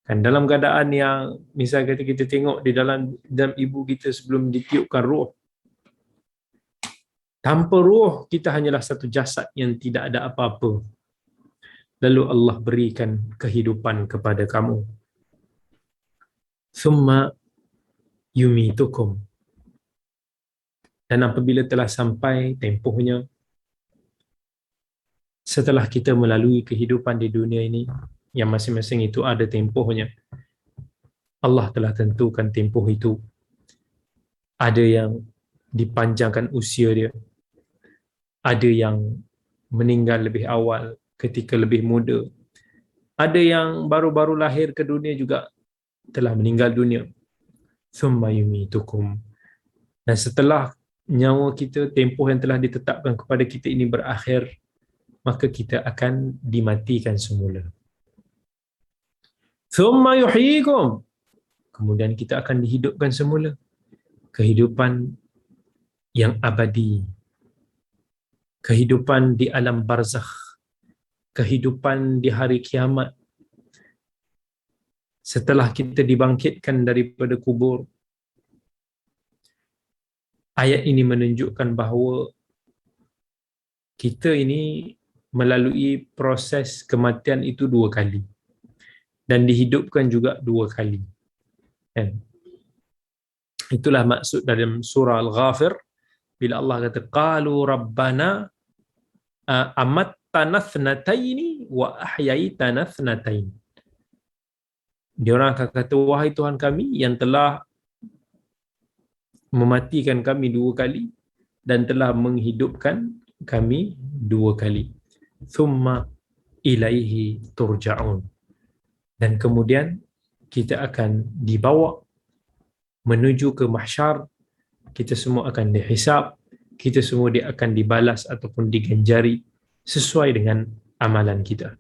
Kan dalam keadaan yang misal kata kita tengok di dalam ibu kita sebelum ditiupkan roh. Tanpa roh kita hanyalah satu jasad yang tidak ada apa-apa. Lalu Allah berikan kehidupan kepada kamu. Thumma yumitukum. Dan apabila telah sampai tempohnya, setelah kita melalui kehidupan di dunia ini, yang masing-masing itu ada tempohnya, Allah telah tentukan tempoh itu. Ada yang dipanjangkan usia dia, ada yang meninggal lebih awal ketika lebih muda, ada yang baru-baru lahir ke dunia juga telah meninggal dunia. Thumma yumitukum. Dan setelah nyawa kita, tempoh yang telah ditetapkan kepada kita ini berakhir, maka kita akan dimatikan semula. Thumma yuhyikum. Kemudian kita akan dihidupkan semula. Kehidupan yang abadi. Kehidupan di alam barzakh. Kehidupan di hari kiamat. Setelah kita dibangkitkan daripada kubur. Ayat ini menunjukkan bahawa kita ini melalui proses kematian itu 2 kali. Dan dihidupkan juga 2 kali. Itulah maksud dalam surah Al-Ghafir bila Allah kata qalu rabbana amattana thnataini wa ahyaitana thnataini. Dia orang akan kata, wahai Tuhan kami yang telah mematikan kami 2 kali dan telah menghidupkan kami 2 kali. Thumma ilaihi turja'un. Dan kemudian kita akan dibawa menuju ke mahsyar. Kita semua akan dihisab, kita semua dia akan dibalas ataupun diganjari sesuai dengan amalan kita.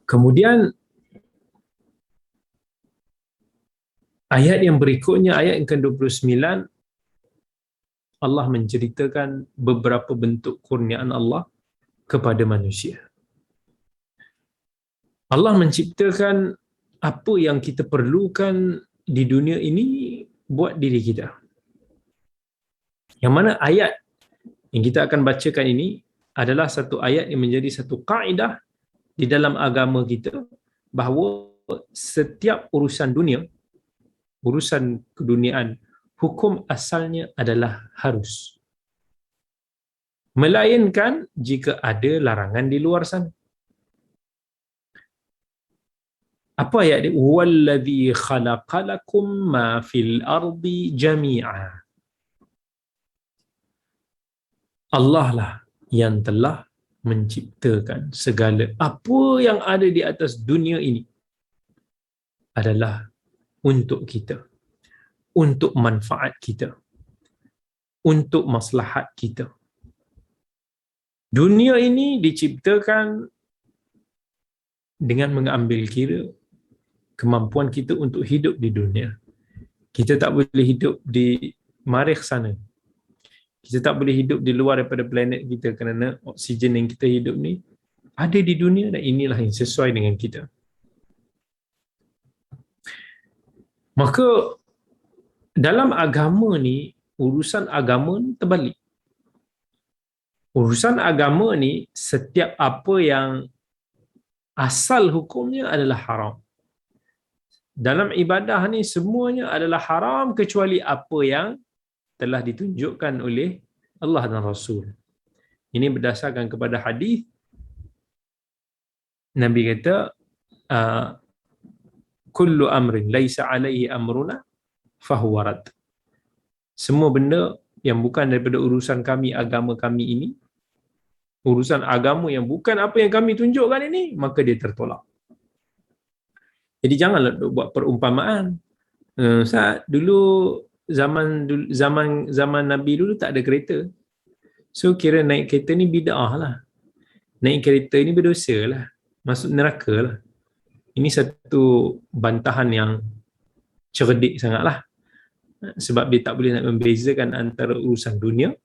Kemudian ayat yang berikutnya, ayat yang ke-29, Allah menceritakan beberapa bentuk kurniaan Allah kepada manusia. Allah menciptakan apa yang kita perlukan di dunia ini buat diri kita. Yang mana ayat yang kita akan bacakan ini adalah satu ayat yang menjadi satu kaedah di dalam agama kita bahawa setiap urusan dunia, urusan keduniaan, hukum asalnya adalah harus. Melainkan jika ada larangan di luar sana. Apa ayat dia? Wallazi khalaqalakum ma fil ardi jami'a. Allah lah yang telah menciptakan segala apa yang ada di atas dunia ini adalah untuk kita, untuk manfaat kita, untuk maslahat kita. Dunia ini diciptakan dengan mengambil kira kemampuan kita untuk hidup di dunia. Kita tak boleh hidup di Marikh sana. Kita tak boleh hidup di luar daripada planet kita kerana oksigen yang kita hidup ni ada di dunia dan inilah yang sesuai dengan kita. Maka dalam agama ni, urusan agama ni terbalik. Urusan agama ni, setiap apa yang asal hukumnya adalah haram. Dalam ibadah ni semuanya adalah haram kecuali apa yang telah ditunjukkan oleh Allah dan Rasul. Ini berdasarkan kepada hadis Nabi kata kullu amrin laisa alaihi amruna fahuwa rad. Semua benda yang bukan daripada urusan kami, agama kami ini, urusan agama yang bukan apa yang kami tunjukkan ini, maka dia tertolak. Jadi janganlah buat perumpamaan. Ustaz, dulu zaman Nabi dulu tak ada kereta. So kira naik kereta ni bid'ah lah. Naik kereta ni berdosa lah. Masuk neraka lah. Ini satu bantahan yang cerdik sangatlah. Sebab dia tak boleh nak membezakan antara urusan dunia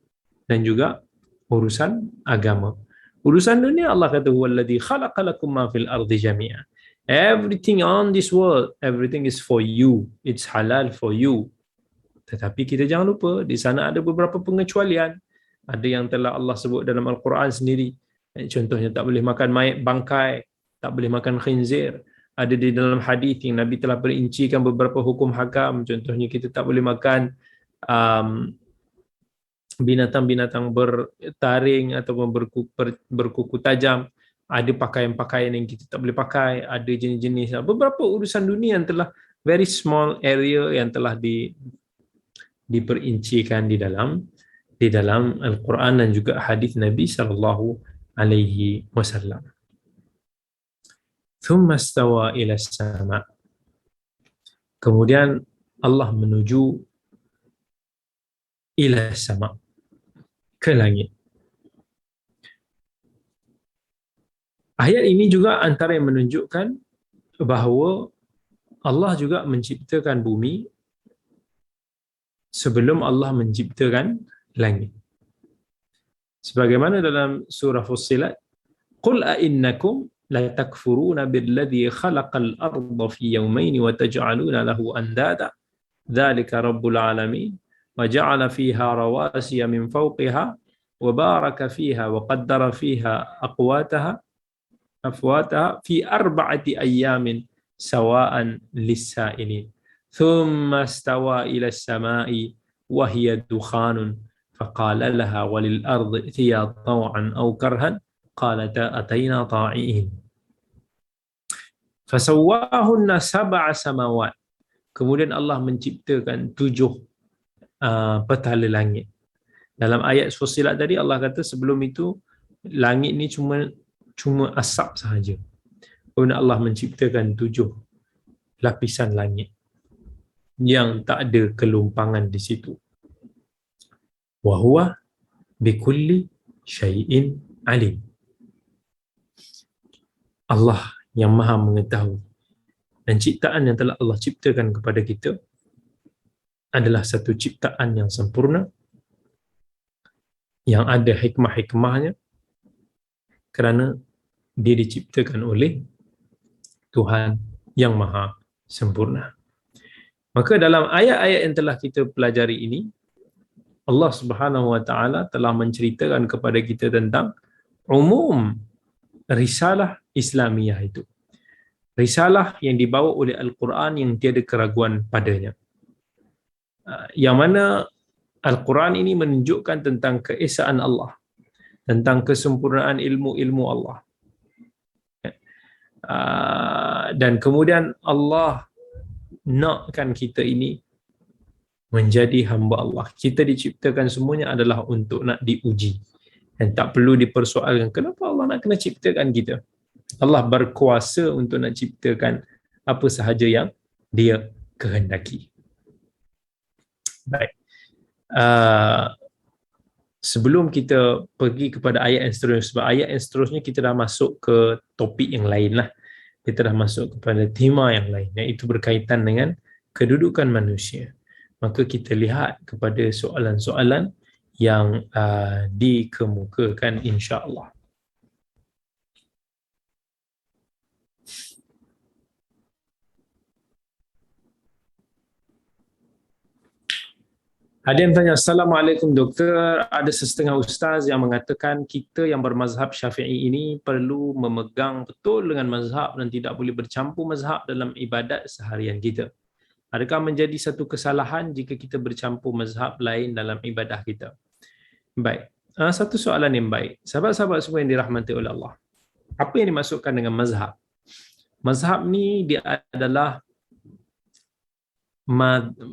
dan juga urusan agama. Urusan dunia Allah kata huwallazi khalaqalakum ma fil ardi jami'a. Everything on this world, everything is for you. It's halal for you. Tetapi kita jangan lupa di sana ada beberapa pengecualian. Ada yang telah Allah sebut dalam Al-Quran sendiri. Contohnya tak boleh makan mayat bangkai, tak boleh makan khinzir. Ada di dalam hadis yang Nabi telah perincikan beberapa hukum hakam. Contohnya kita tak boleh makan binatang-binatang bertaring ataupun berkuku tajam. Ada pakaian-pakaian yang kita tak boleh pakai. Ada jenis-jenis. Beberapa urusan dunia yang telah very small area yang telah diperincikan di dalam Al-Quran dan juga hadis Nabi sallallahu alaihi wasallam. Thumma stawa ila sama. Kemudian Allah menuju ila sama, ke langit. Ayat ini juga antara yang menunjukkan bahawa Allah juga menciptakan bumi sebelum Allah menciptakan langit. Sebagaimana dalam surah Fussilat, qul a innakum la takfuruna billadhi khalaqal arda fi yawmayn wa taj'aluna lahu andada dzalika rabbul alamin wa ja'ala fiha rawasiya min fawqiha wa baraka fiha wa qaddara fiha afwataha fi arba'ati ayyamin sawa'an lis-sa'ilin thumma istawa ila as-sama'i wa hiya dukhanun faqala laha walil ardi itiya taw'an aw karhan qalata ataina ta'iin fasawwahunna sab'a samawat. Kemudian Allah menciptakan 7 petala langit. Dalam ayat Fussilat tadi Allah kata sebelum itu langit ni cuma asap sahaja. Kemudian Allah menciptakan 7 lapisan langit yang tak ada kelumpangan di situ. Wa huwa bikulli syai'in alim. Allah yang maha mengetahui, dan ciptaan yang telah Allah ciptakan kepada kita adalah satu ciptaan yang sempurna, yang ada hikmah-hikmahnya, kerana dia diciptakan oleh Tuhan yang maha sempurna. Maka dalam ayat-ayat yang telah kita pelajari ini, Allah Subhanahu wa taala telah menceritakan kepada kita tentang umum risalah Islamiyah itu. Risalah yang dibawa oleh Al-Quran yang tiada keraguan padanya. Yang mana Al-Quran ini menunjukkan tentang keesaan Allah, tentang kesempurnaan ilmu-ilmu Allah. Dan kemudian Allah nakkan kita ini menjadi hamba Allah. Kita diciptakan semuanya adalah untuk nak diuji. Dan tak perlu dipersoalkan kenapa Allah nak kena ciptakan kita. Allah berkuasa untuk nak ciptakan apa sahaja yang Dia kehendaki. Baik. Sebelum kita pergi kepada ayat yang seterusnya, sebab ayat yang seterusnya kita dah masuk ke topik yang lain lah. Kita dah masuk kepada tema yang lain, iaitu berkaitan dengan kedudukan manusia. Maka kita lihat kepada soalan-soalan yang dikemukakan insya-Allah. Ada yang tanya, Assalamualaikum doktor, ada setengah ustaz yang mengatakan kita yang bermazhab Syafi'i ini perlu memegang betul dengan mazhab dan tidak boleh bercampur mazhab dalam ibadat seharian kita. Adakah menjadi satu kesalahan jika kita bercampur mazhab lain dalam ibadah kita? Baik. Satu soalan yang baik. Sahabat-sahabat semua yang dirahmati oleh Allah. Apa yang dimaksudkan dengan mazhab? Mazhab ni dia adalah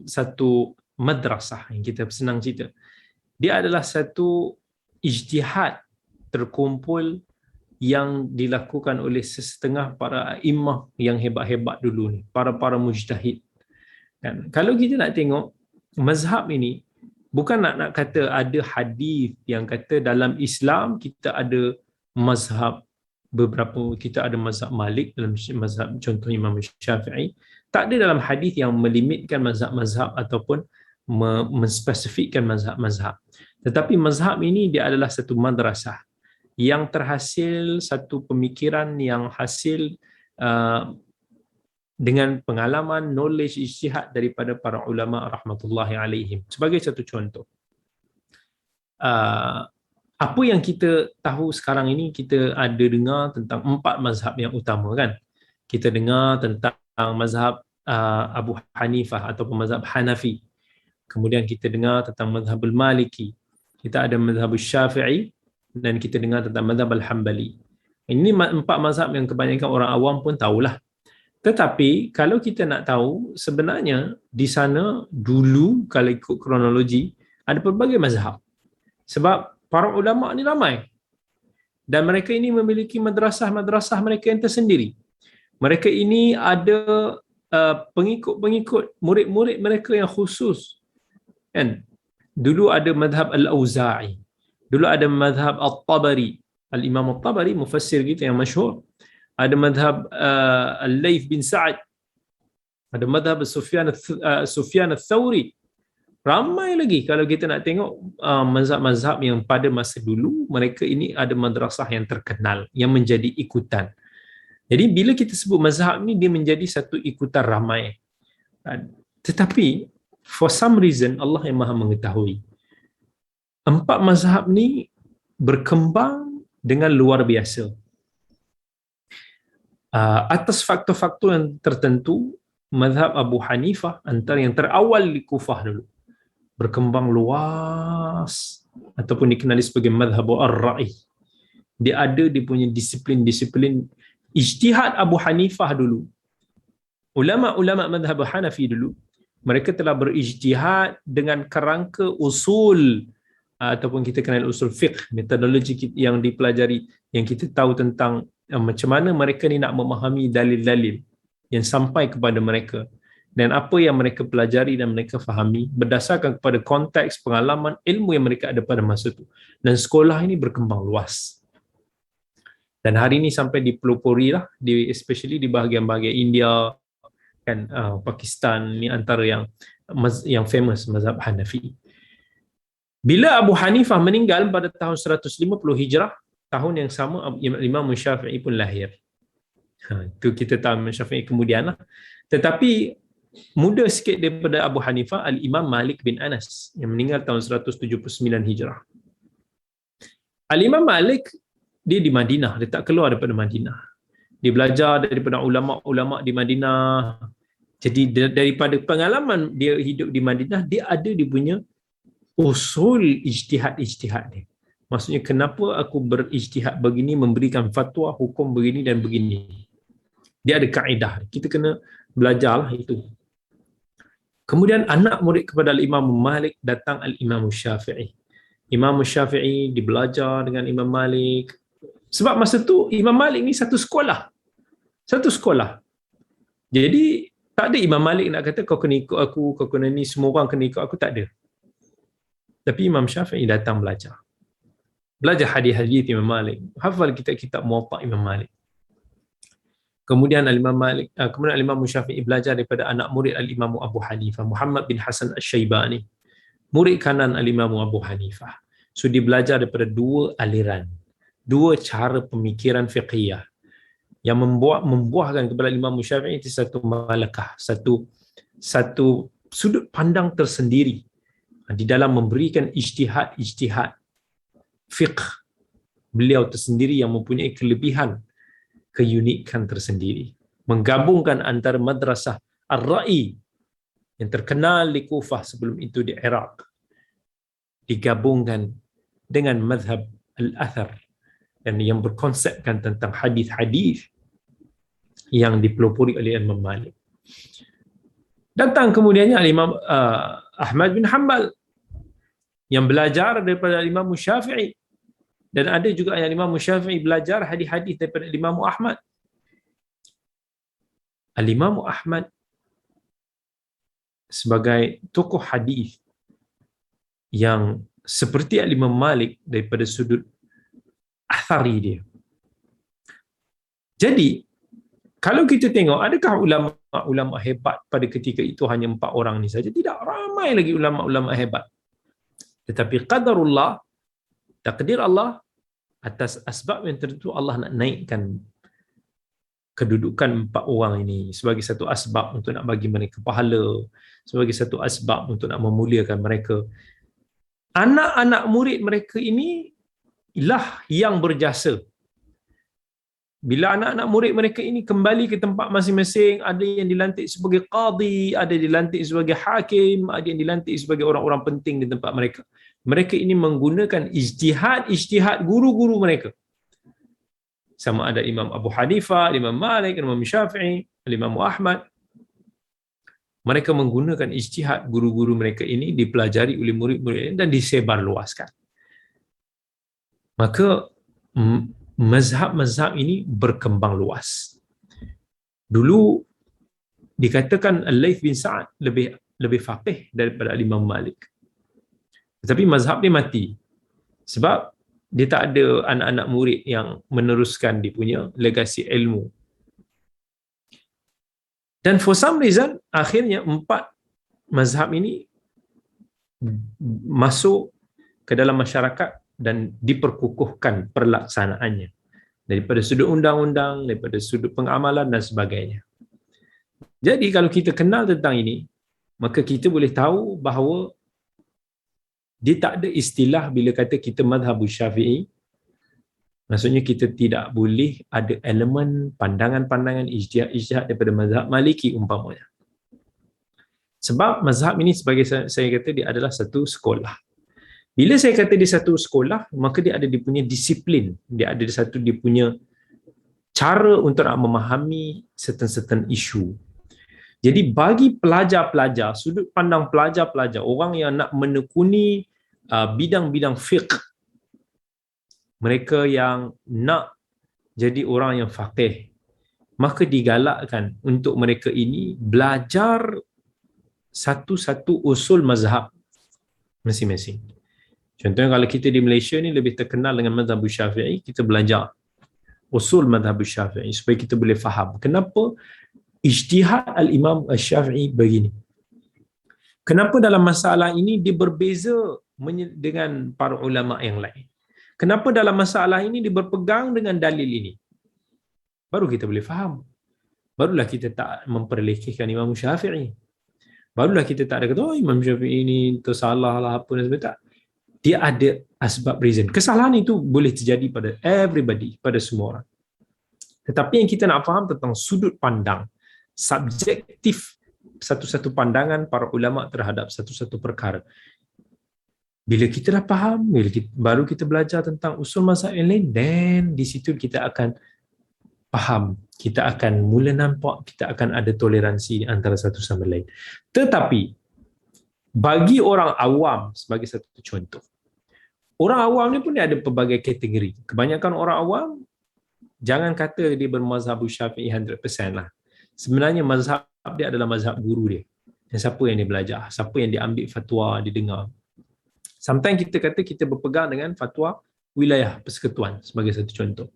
satu madrasah yang kita senang cerita. Dia adalah satu ijtihad terkumpul yang dilakukan oleh sesetengah para imam yang hebat-hebat dulu ni, para mujtahid. Kan? Kalau kita nak tengok mazhab ini, bukan nak kata ada hadis yang kata dalam Islam kita ada mazhab beberapa, kita ada mazhab Malik dalam mazhab contoh Imam Syafi'i. Tak ada dalam hadis yang melimitkan mazhab-mazhab ataupun menspesifikkan mazhab-mazhab. Tetapi mazhab ini dia adalah satu madrasah yang terhasil satu pemikiran yang hasil dengan pengalaman, knowledge, ijtihad daripada para ulama rahmatullahi alaihim. Sebagai satu contoh, apa yang kita tahu sekarang ini, kita ada dengar tentang 4 mazhab yang utama kan. Kita dengar tentang mazhab Abu Hanifah ataupun mazhab Hanafi. Kemudian kita dengar tentang mazhab Maliki. Kita ada mazhab Syafi'i dan kita dengar tentang mazhab Al-Hambali. Ini 4 mazhab yang kebanyakan orang awam pun tahulah. Tetapi kalau kita nak tahu, sebenarnya di sana dulu kalau ikut kronologi ada pelbagai mazhab. Sebab para ulama ni ramai. Dan mereka ini memiliki madrasah-madrasah mereka yang tersendiri. Mereka ini ada pengikut-pengikut, murid-murid mereka yang khusus. Kan? Dulu ada mazhab Al-Auza'i. Dulu ada mazhab At-Tabari. Al-Imam At-Tabari, mufassir kita yang masyhur. Ada mazhab Al-Layth bin Sa'ad. Ada mazhab Sufyan Al-Thawri. Ramai lagi kalau kita nak tengok mazhab-mazhab yang pada masa dulu, mereka ini ada madrasah yang terkenal, yang menjadi ikutan. Jadi bila kita sebut mazhab ni, dia menjadi satu ikutan ramai. Tetapi for some reason Allah yang Maha mengetahui, 4 mazhab ni berkembang dengan luar biasa. Atas faktor-faktor yang tertentu, mazhab Abu Hanifah antara yang terawal di Kufah dulu, berkembang luas ataupun dikenali sebagai mazhab ar-ra'i. Dia punya disiplin-disiplin ijtihad Abu Hanifah dulu. Ulama-ulama mazhab Hanafi dulu, mereka telah berijtihad dengan kerangka usul ataupun kita kenal usul fiqh, metodologi yang dipelajari, yang kita tahu tentang macam mana mereka ni nak memahami dalil-dalil yang sampai kepada mereka, dan apa yang mereka pelajari dan mereka fahami berdasarkan kepada konteks, pengalaman, ilmu yang mereka ada pada masa itu. Dan sekolah ini berkembang luas. Dan hari ini sampai dipelopori lah, especially di bahagian-bahagian India, kan, Pakistan ni antara yang famous mazhab Hanafi. Bila Abu Hanifah meninggal pada tahun 150 Hijrah, tahun yang sama Imam Syafi'i pun lahir. Itu kita tahu Imam Syafi'i kemudian lah. Tetapi muda sikit daripada Abu Hanifah, Al-Imam Malik bin Anas yang meninggal tahun 179 Hijrah. Al-Imam Malik, dia di Madinah, dia tak keluar daripada Madinah. Dia belajar daripada ulama-ulama di Madinah. Jadi daripada pengalaman dia hidup di Madinah, dia punya usul ijtihad dia. Maksudnya kenapa aku berijtihad begini, memberikan fatwa hukum begini dan begini. Dia ada kaedah. Kita kena belajarlah itu. Kemudian anak murid kepada Imam Malik datang Al-Imam Syafi'i. Imam Syafi'i dibelajar dengan Imam Malik. Sebab masa tu Imam Malik ni satu sekolah. Satu sekolah. Jadi tak ada Imam Malik nak kata kau kena ikut aku, kau kena ni, semua orang kena ikut aku, tak ada. Tapi Imam Syafi'i datang belajar. Belajar hadis-hadis Imam Malik. Hafal kitab-kitab Muwatta Imam Malik. Kemudian Al-Imam Syafi'i belajar daripada anak murid Al-Imam Abu Hanifah, Muhammad bin Hasan Asy-Syaibani, murid kanan Al-Imam Abu Hanifah. So dia belajar daripada 2 aliran, 2 cara pemikiran fiqhiyah yang membuahkan kepada Imam Syafi'i itu satu malakah, satu sudut pandang tersendiri di dalam memberikan ijtihad fiqh. Beliau tersendiri yang mempunyai kelebihan, keunikan tersendiri, menggabungkan antara madrasah ar-ra'i yang terkenal di Kufah, sebelum itu di Iraq, digabungkan dengan mazhab al-athar, dan yang berkonsepkan tentang hadis-hadis yang dipelopori oleh Imam Malik. Datang kemudiannya Imam Ahmad bin Hanbal yang belajar daripada Imam Syafi'i, dan ada juga yang Imam Syafi'i belajar hadis-hadis daripada Imam Ahmad. Al-Imam Ahmad sebagai tokoh hadis yang seperti Al-Imam Malik daripada sudut athari dia. Jadi kalau kita tengok, adakah ulama-ulama hebat pada ketika itu hanya 4 orang ni saja? Tidak, ramai lagi ulama-ulama hebat. Tetapi qadarullah, takdir Allah, atas asbab yang tertentu Allah nak naikkan kedudukan 4 orang ini sebagai satu asbab untuk nak bagi mereka pahala, sebagai satu asbab untuk nak memuliakan mereka. Anak-anak murid mereka ini lah yang berjasa. Bila anak-anak murid mereka ini kembali ke tempat masing-masing, ada yang dilantik sebagai qadi, ada yang dilantik sebagai hakim, ada yang dilantik sebagai orang-orang penting di tempat mereka. Mereka ini menggunakan ijtihad guru-guru mereka. Sama ada Imam Abu Hanifah, Imam Malik, Imam Syafi'i, Imam Ahmad. Mereka menggunakan ijtihad guru-guru mereka ini, dipelajari oleh murid-murid ini dan disebarluaskan. Maka mazhab-mazhab ini berkembang luas. Dulu dikatakan Al-Laits bin Sa'ad lebih faqih daripada Imam Malik. Tetapi mazhab dia mati. Sebab dia tak ada anak-anak murid yang meneruskan dia punya legasi ilmu. Dan for some reason, akhirnya 4 mazhab ini masuk ke dalam masyarakat dan diperkukuhkan perlaksanaannya. Daripada sudut undang-undang, daripada sudut pengamalan dan sebagainya. Jadi kalau kita kenal tentang ini, maka kita boleh tahu bahawa dia tak ada istilah bila kata kita mazhab Syafi'i. Maksudnya kita tidak boleh ada elemen pandangan-pandangan ijtihad daripada mazhab Maliki umpamanya. Sebab mazhab ini sebagai saya kata dia adalah satu sekolah. Bila saya kata dia satu sekolah, maka dia ada dia punya disiplin, dia ada dia punya cara untuk nak memahami certain isu. Jadi bagi pelajar-pelajar, sudut pandang pelajar-pelajar, orang yang nak menekuni bidang-bidang fiqh, mereka yang nak jadi orang yang faqih, maka digalakkan untuk mereka ini belajar satu-satu usul mazhab masing-masing. Contohnya kalau kita di Malaysia ni lebih terkenal dengan mazhab Syafi'i, kita belajar usul mazhab Syafi'i supaya kita boleh faham kenapa ijtihad al-Imam Syafi'i begini. Kenapa dalam masalah ini dia berbeza dengan para ulama yang lain? Kenapa dalam masalah ini dia berpegang dengan dalil ini? Baru kita boleh faham. Barulah kita tak memperlekehkan Imam Syafi'i. Barulah kita tak ada kata, oh Imam Syafi'i ini tersalah lah apa dan sebagainya. Tak. Dia ada asbab reason. Kesalahan itu boleh terjadi pada everybody, pada semua orang. Tetapi yang kita nak faham tentang sudut pandang, subjektif satu-satu pandangan para ulama terhadap satu-satu perkara. Bila kita dah faham, baru kita belajar tentang usul mazhab yang lain, dan di situ kita akan faham, kita akan mula nampak, kita akan ada toleransi antara satu sama lain. Tetapi bagi orang awam, sebagai satu contoh, orang awam ni pun dia ada pelbagai kategori. Kebanyakan orang awam, jangan kata dia bermazhab Syafi'i 100% lah. Sebenarnya mazhab dia adalah mazhab guru dia. Dan siapa yang dia belajar, siapa yang dia ambil fatwa, dia dengar. Sometimes kita kata kita berpegang dengan fatwa wilayah persekutuan sebagai satu contoh.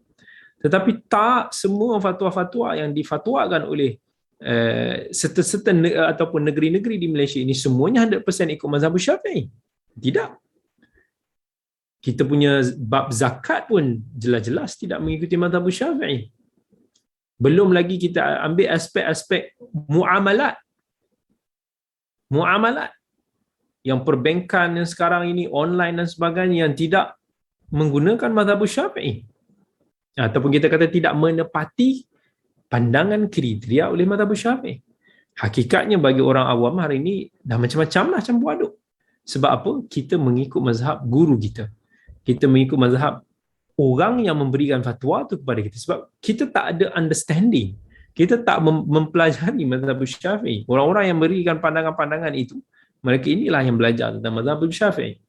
Tetapi tak semua fatwa-fatwa yang difatwakan oleh serta-serta ataupun negeri-negeri di Malaysia ini semuanya 100% ikut mazhab Syafi'i. Tidak. Kita punya bab zakat pun jelas-jelas tidak mengikuti mazhab Syafi'i. Belum lagi kita ambil aspek-aspek muamalat. Muamalat yang perbankan yang sekarang ini online dan sebagainya yang tidak menggunakan mazhab Syafi'i. Ataupun kita kata tidak menepati pandangan kriteria oleh mazhab Syafi'i. Hakikatnya bagi orang awam hari ini dah macam-macam lah campur aduk. Sebab apa? Kita mengikut mazhab guru kita. Kita mengikut mazhab orang yang memberikan fatwa tu kepada kita. Sebab kita tak ada understanding. Kita tak mempelajari mazhab Syafi'i. Orang-orang yang berikan pandangan-pandangan itu, mereka inilah yang belajar tentang mazhab Syafi'i.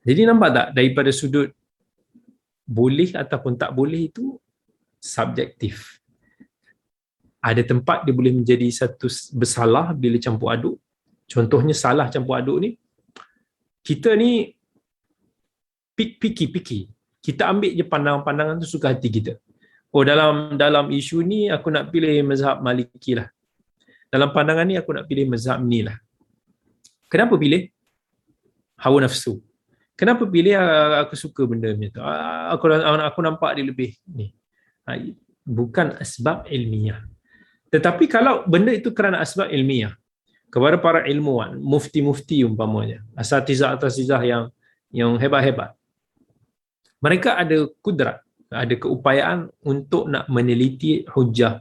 Jadi nampak tak, daripada sudut boleh ataupun tak boleh itu subjektif. Ada tempat dia boleh menjadi satu bersalah bila campur aduk. Contohnya salah campur aduk ni, kita ni picky. Kita ambil je pandangan-pandangan tu suka hati kita. Oh, dalam isu ni aku nak pilih mazhab Maliki lah. Dalam pandangan ni aku nak pilih mazhab ni lah. Kenapa pilih? Hawa nafsu. Kenapa pilih? Aku suka benda macam tu. Aku nampak dia lebih ni. Bukan asbab ilmiah. Tetapi kalau benda itu kerana asbab ilmiah, kepada para ilmuwan, mufti-mufti umpamanya, asatizah yang hebat-hebat, mereka ada kudrat, ada keupayaan untuk nak meneliti hujah,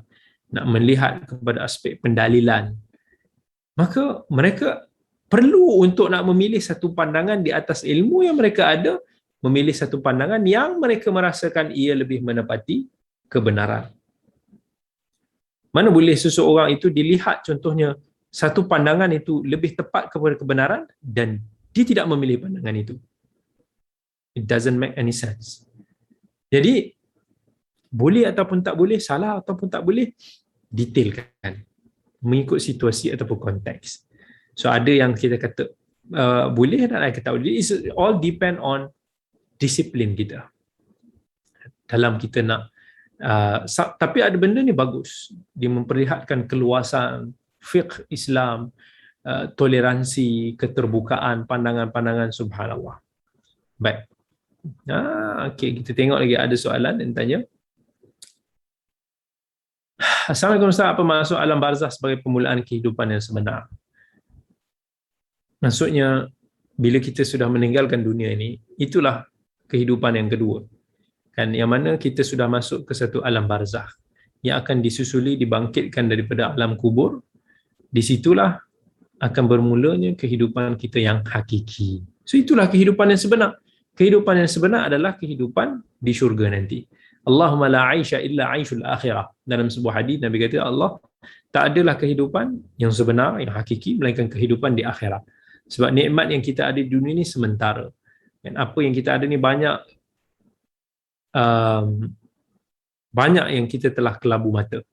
nak melihat kepada aspek pendalilan. Maka mereka perlu untuk nak memilih satu pandangan di atas ilmu yang mereka ada, memilih satu pandangan yang mereka merasakan ia lebih menepati kebenaran. Mana boleh seseorang itu dilihat contohnya satu pandangan itu lebih tepat kepada kebenaran dan dia tidak memilih pandangan itu. It doesn't make any sense. Jadi boleh ataupun tak boleh, salah ataupun tak boleh, detailkan mengikut situasi ataupun konteks. So ada yang kita kata boleh dan ada kata boleh. It's all depend on disiplin kita. Dalam kita nak tapi ada benda ni bagus. Dia memperlihatkan keluasan fiqh Islam, toleransi, keterbukaan pandangan-pandangan, subhanallah. Baik. Okey, kita tengok lagi ada soalan yang tanya. Assalamualaikum Ustaz, apa maksud alam barzakh sebagai permulaan kehidupan yang sebenar? Maksudnya bila kita sudah meninggalkan dunia ini, itulah kehidupan yang kedua. Kan, yang mana kita sudah masuk ke satu alam barzakh yang akan disusuli dibangkitkan daripada alam kubur. Di situlah akan bermulanya kehidupan kita yang hakiki. So itulah kehidupan yang sebenar. Kehidupan yang sebenar adalah kehidupan di syurga nanti. Allahumma la aisha illa aishul akhirah. Dalam sebuah hadis Nabi kata, Allah tak adalah kehidupan yang sebenar, yang hakiki, melainkan kehidupan di akhirat. Sebab nikmat yang kita ada di dunia ni sementara. Dan apa yang kita ada ni banyak yang kita telah kelabu mata,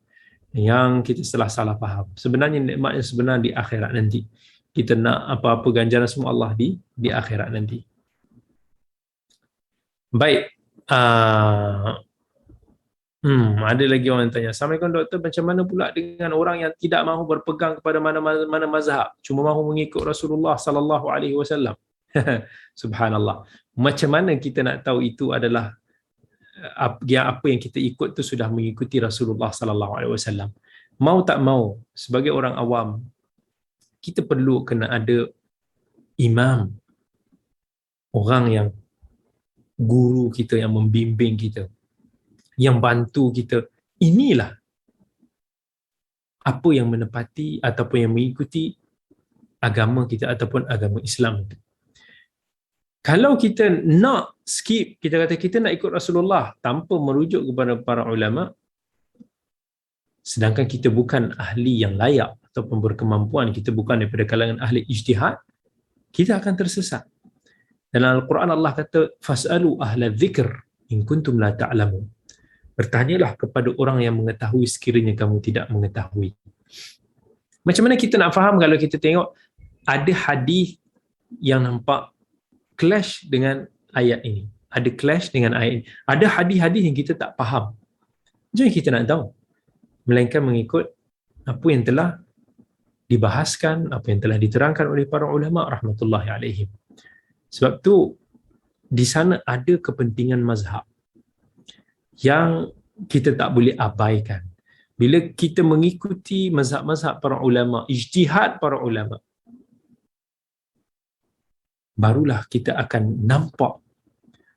yang kita telah salah faham. Sebenarnya nikmat yang sebenar di akhirat nanti. Kita nak apa-apa ganjaran semua Allah di akhirat nanti. Baik. Ada lagi orang yang tanya, Assalamualaikum doktor, macam mana pula dengan orang yang tidak mahu berpegang kepada mana-mana mazhab, cuma mahu mengikut Rasulullah sallallahu alaihi wasallam? Subhanallah. Macam mana kita nak tahu itu adalah apa yang kita ikut tu sudah mengikuti Rasulullah sallallahu alaihi wasallam? Mau tak mau, sebagai orang awam, kita perlu kena ada imam, orang yang guru kita, yang membimbing kita, yang bantu kita. Inilah apa yang menepati ataupun yang mengikuti agama kita ataupun agama Islam itu. Kalau kita nak skip, kita kata kita nak ikut Rasulullah tanpa merujuk kepada para ulama, sedangkan kita bukan ahli yang layak ataupun berkemampuan, kita bukan daripada kalangan ahli ijtihad, kita akan tersesat. Dalam Al-Quran Allah kata, fas'alu ahla dzikr in kuntum la ta'lamun. Bertanyalah kepada orang yang mengetahui sekiranya kamu tidak mengetahui. Macam mana kita nak faham kalau kita tengok ada hadis yang nampak clash dengan ayat ini, ada clash dengan ayat ini, ada hadis-hadis yang kita tak faham. Macam mana kita nak tahu? Melainkan mengikut apa yang telah dibahaskan, apa yang telah diterangkan oleh para ulama rahmatullahi alaihim. Sebab tu di sana ada kepentingan mazhab yang kita tak boleh abaikan. Bila kita mengikuti mazhab-mazhab para ulama, ijtihad para ulama, barulah kita akan nampak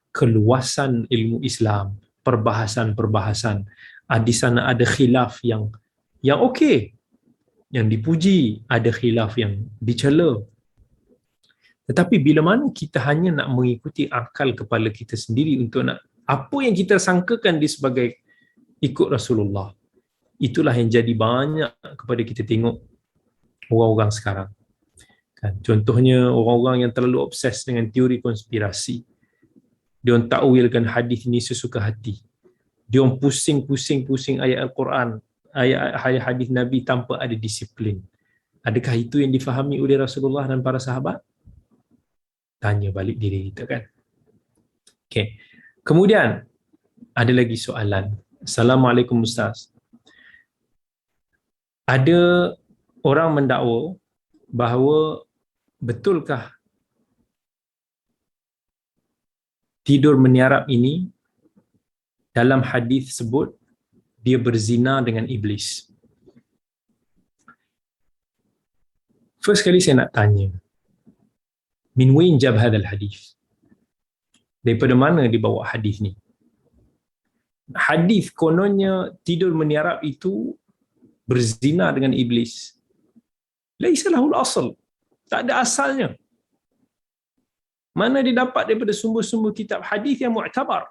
keluasan ilmu Islam, perbahasan-perbahasan. Di sana ada khilaf yang okey, yang dipuji, ada khilaf yang dicela. Tetapi bila mana kita hanya nak mengikuti akal kepala kita sendiri untuk nak apa yang kita sangkakan dia sebagai ikut Rasulullah, itulah yang jadi banyak kepada kita tengok orang-orang sekarang. Kan? Contohnya orang-orang yang terlalu obses dengan teori konspirasi. Dia orang takwilkan hadis ini sesuka hati. Dia orang pusing ayat Al-Quran, ayat hadis Nabi tanpa ada disiplin. Adakah itu yang difahami oleh Rasulullah dan para sahabat? Tanya balik diri kita, kan. Okay. Kemudian ada lagi soalan. Assalamualaikum Ustaz. Ada orang mendakwa bahawa betulkah tidur meniarap ini dalam hadis sebut dia berzina dengan iblis. First kali saya nak tanya, min wain jab hadzal hadis? Daripada mana dibawa hadis ni? Hadis kononnya tidur meniarap itu berzina dengan iblis. Laisa lahul asal. Tak ada asalnya. Mana didapat daripada sumber-sumber kitab hadis yang mu'tabar?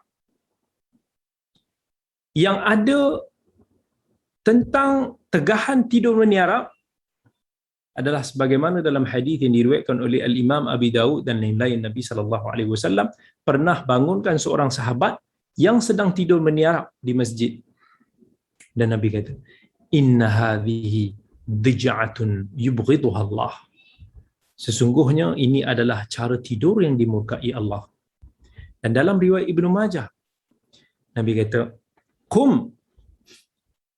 Yang ada tentang tegahan tidur meniarap adalah sebagaimana dalam hadis yang diriwayatkan oleh Al-Imam Abi Daud dan lain-lain. Nabi SAW pernah bangunkan seorang sahabat yang sedang tidur meniarap di masjid. Dan Nabi kata, "Inna hadhihi dij'atun yubghiduha Allah." Sesungguhnya ini adalah cara tidur yang dimurkai Allah. Dan dalam riwayat Ibnu Majah, Nabi kata, "Qum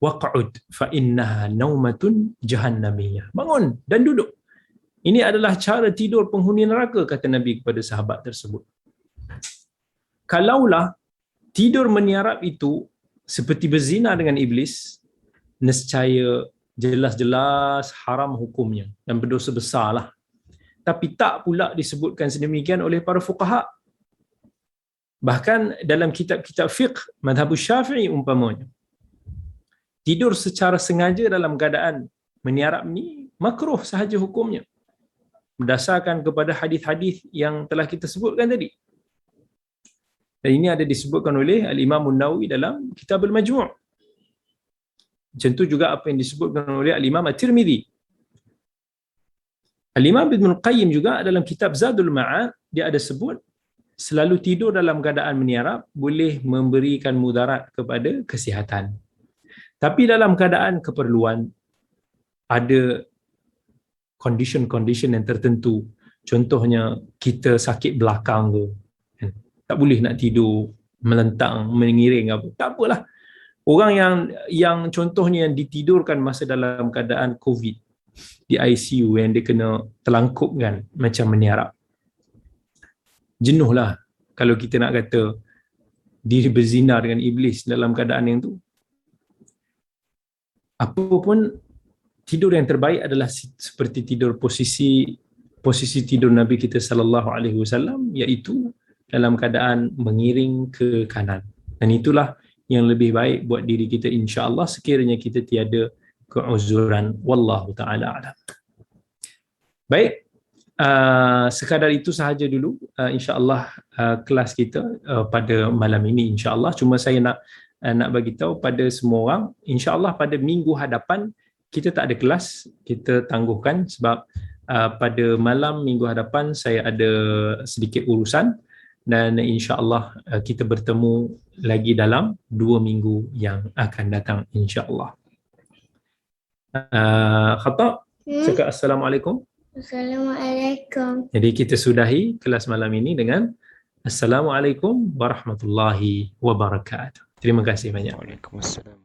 waq'ud fa innaha naumatun jahannamiyah." Bangun dan duduk. Ini adalah cara tidur penghuni neraka, kata Nabi kepada sahabat tersebut. Kalaulah tidur meniarap itu seperti berzina dengan iblis, nescaya jelas-jelas haram hukumnya dan berdosa besarlah. Tapi tak pula disebutkan sedemikian oleh para fuqaha. Bahkan dalam kitab-kitab fiqh mazhab Syafi'i umpamanya, tidur secara sengaja dalam keadaan meniarap ni makruh sahaja hukumnya, berdasarkan kepada hadis-hadis yang telah kita sebutkan tadi. Dan ini ada disebutkan oleh Al-Imam An-Nawawi dalam Kitab Al-Majmu'. Macam tu juga apa yang disebutkan oleh Al-Imam At-Tirmidzi. Al-Imam Ibn Qayyim juga dalam kitab Zadul Ma'ad, dia ada sebut selalu tidur dalam keadaan meniarap boleh memberikan mudarat kepada kesihatan. Tapi dalam keadaan keperluan, ada condition yang tertentu. Contohnya kita sakit belakang ke, tak boleh nak tidur melentang, mengiring apa. Tak apalah. Orang yang contohnya yang ditidurkan masa dalam keadaan COVID di ICU, yang dia kena terlangkupkan macam meniarap. Jenuhlah kalau kita nak kata diri berzina dengan iblis dalam keadaan yang tu. Apapun, tidur yang terbaik adalah seperti tidur posisi tidur Nabi kita sallallahu alaihi wasallam, iaitu dalam keadaan mengiring ke kanan. Dan itulah yang lebih baik buat diri kita, insya-Allah, sekiranya kita tiada keuzuran. Wallahu taala alam. Baik, sekadar itu sahaja dulu, insya-Allah, kelas kita pada malam ini, insya-Allah. Cuma saya nak bagi tahu pada semua orang, insya-Allah pada minggu hadapan kita tak ada kelas, kita tangguhkan sebab pada malam minggu hadapan saya ada sedikit urusan, dan insya-Allah kita bertemu lagi dalam 2 minggu yang akan datang, insya-Allah. Khatab, cakap Assalamualaikum.
Assalamualaikum.
Jadi kita sudahi kelas malam ini dengan Assalamualaikum warahmatullahi wabarakatuh. Terima kasih banyak.
Waalaikumsalam.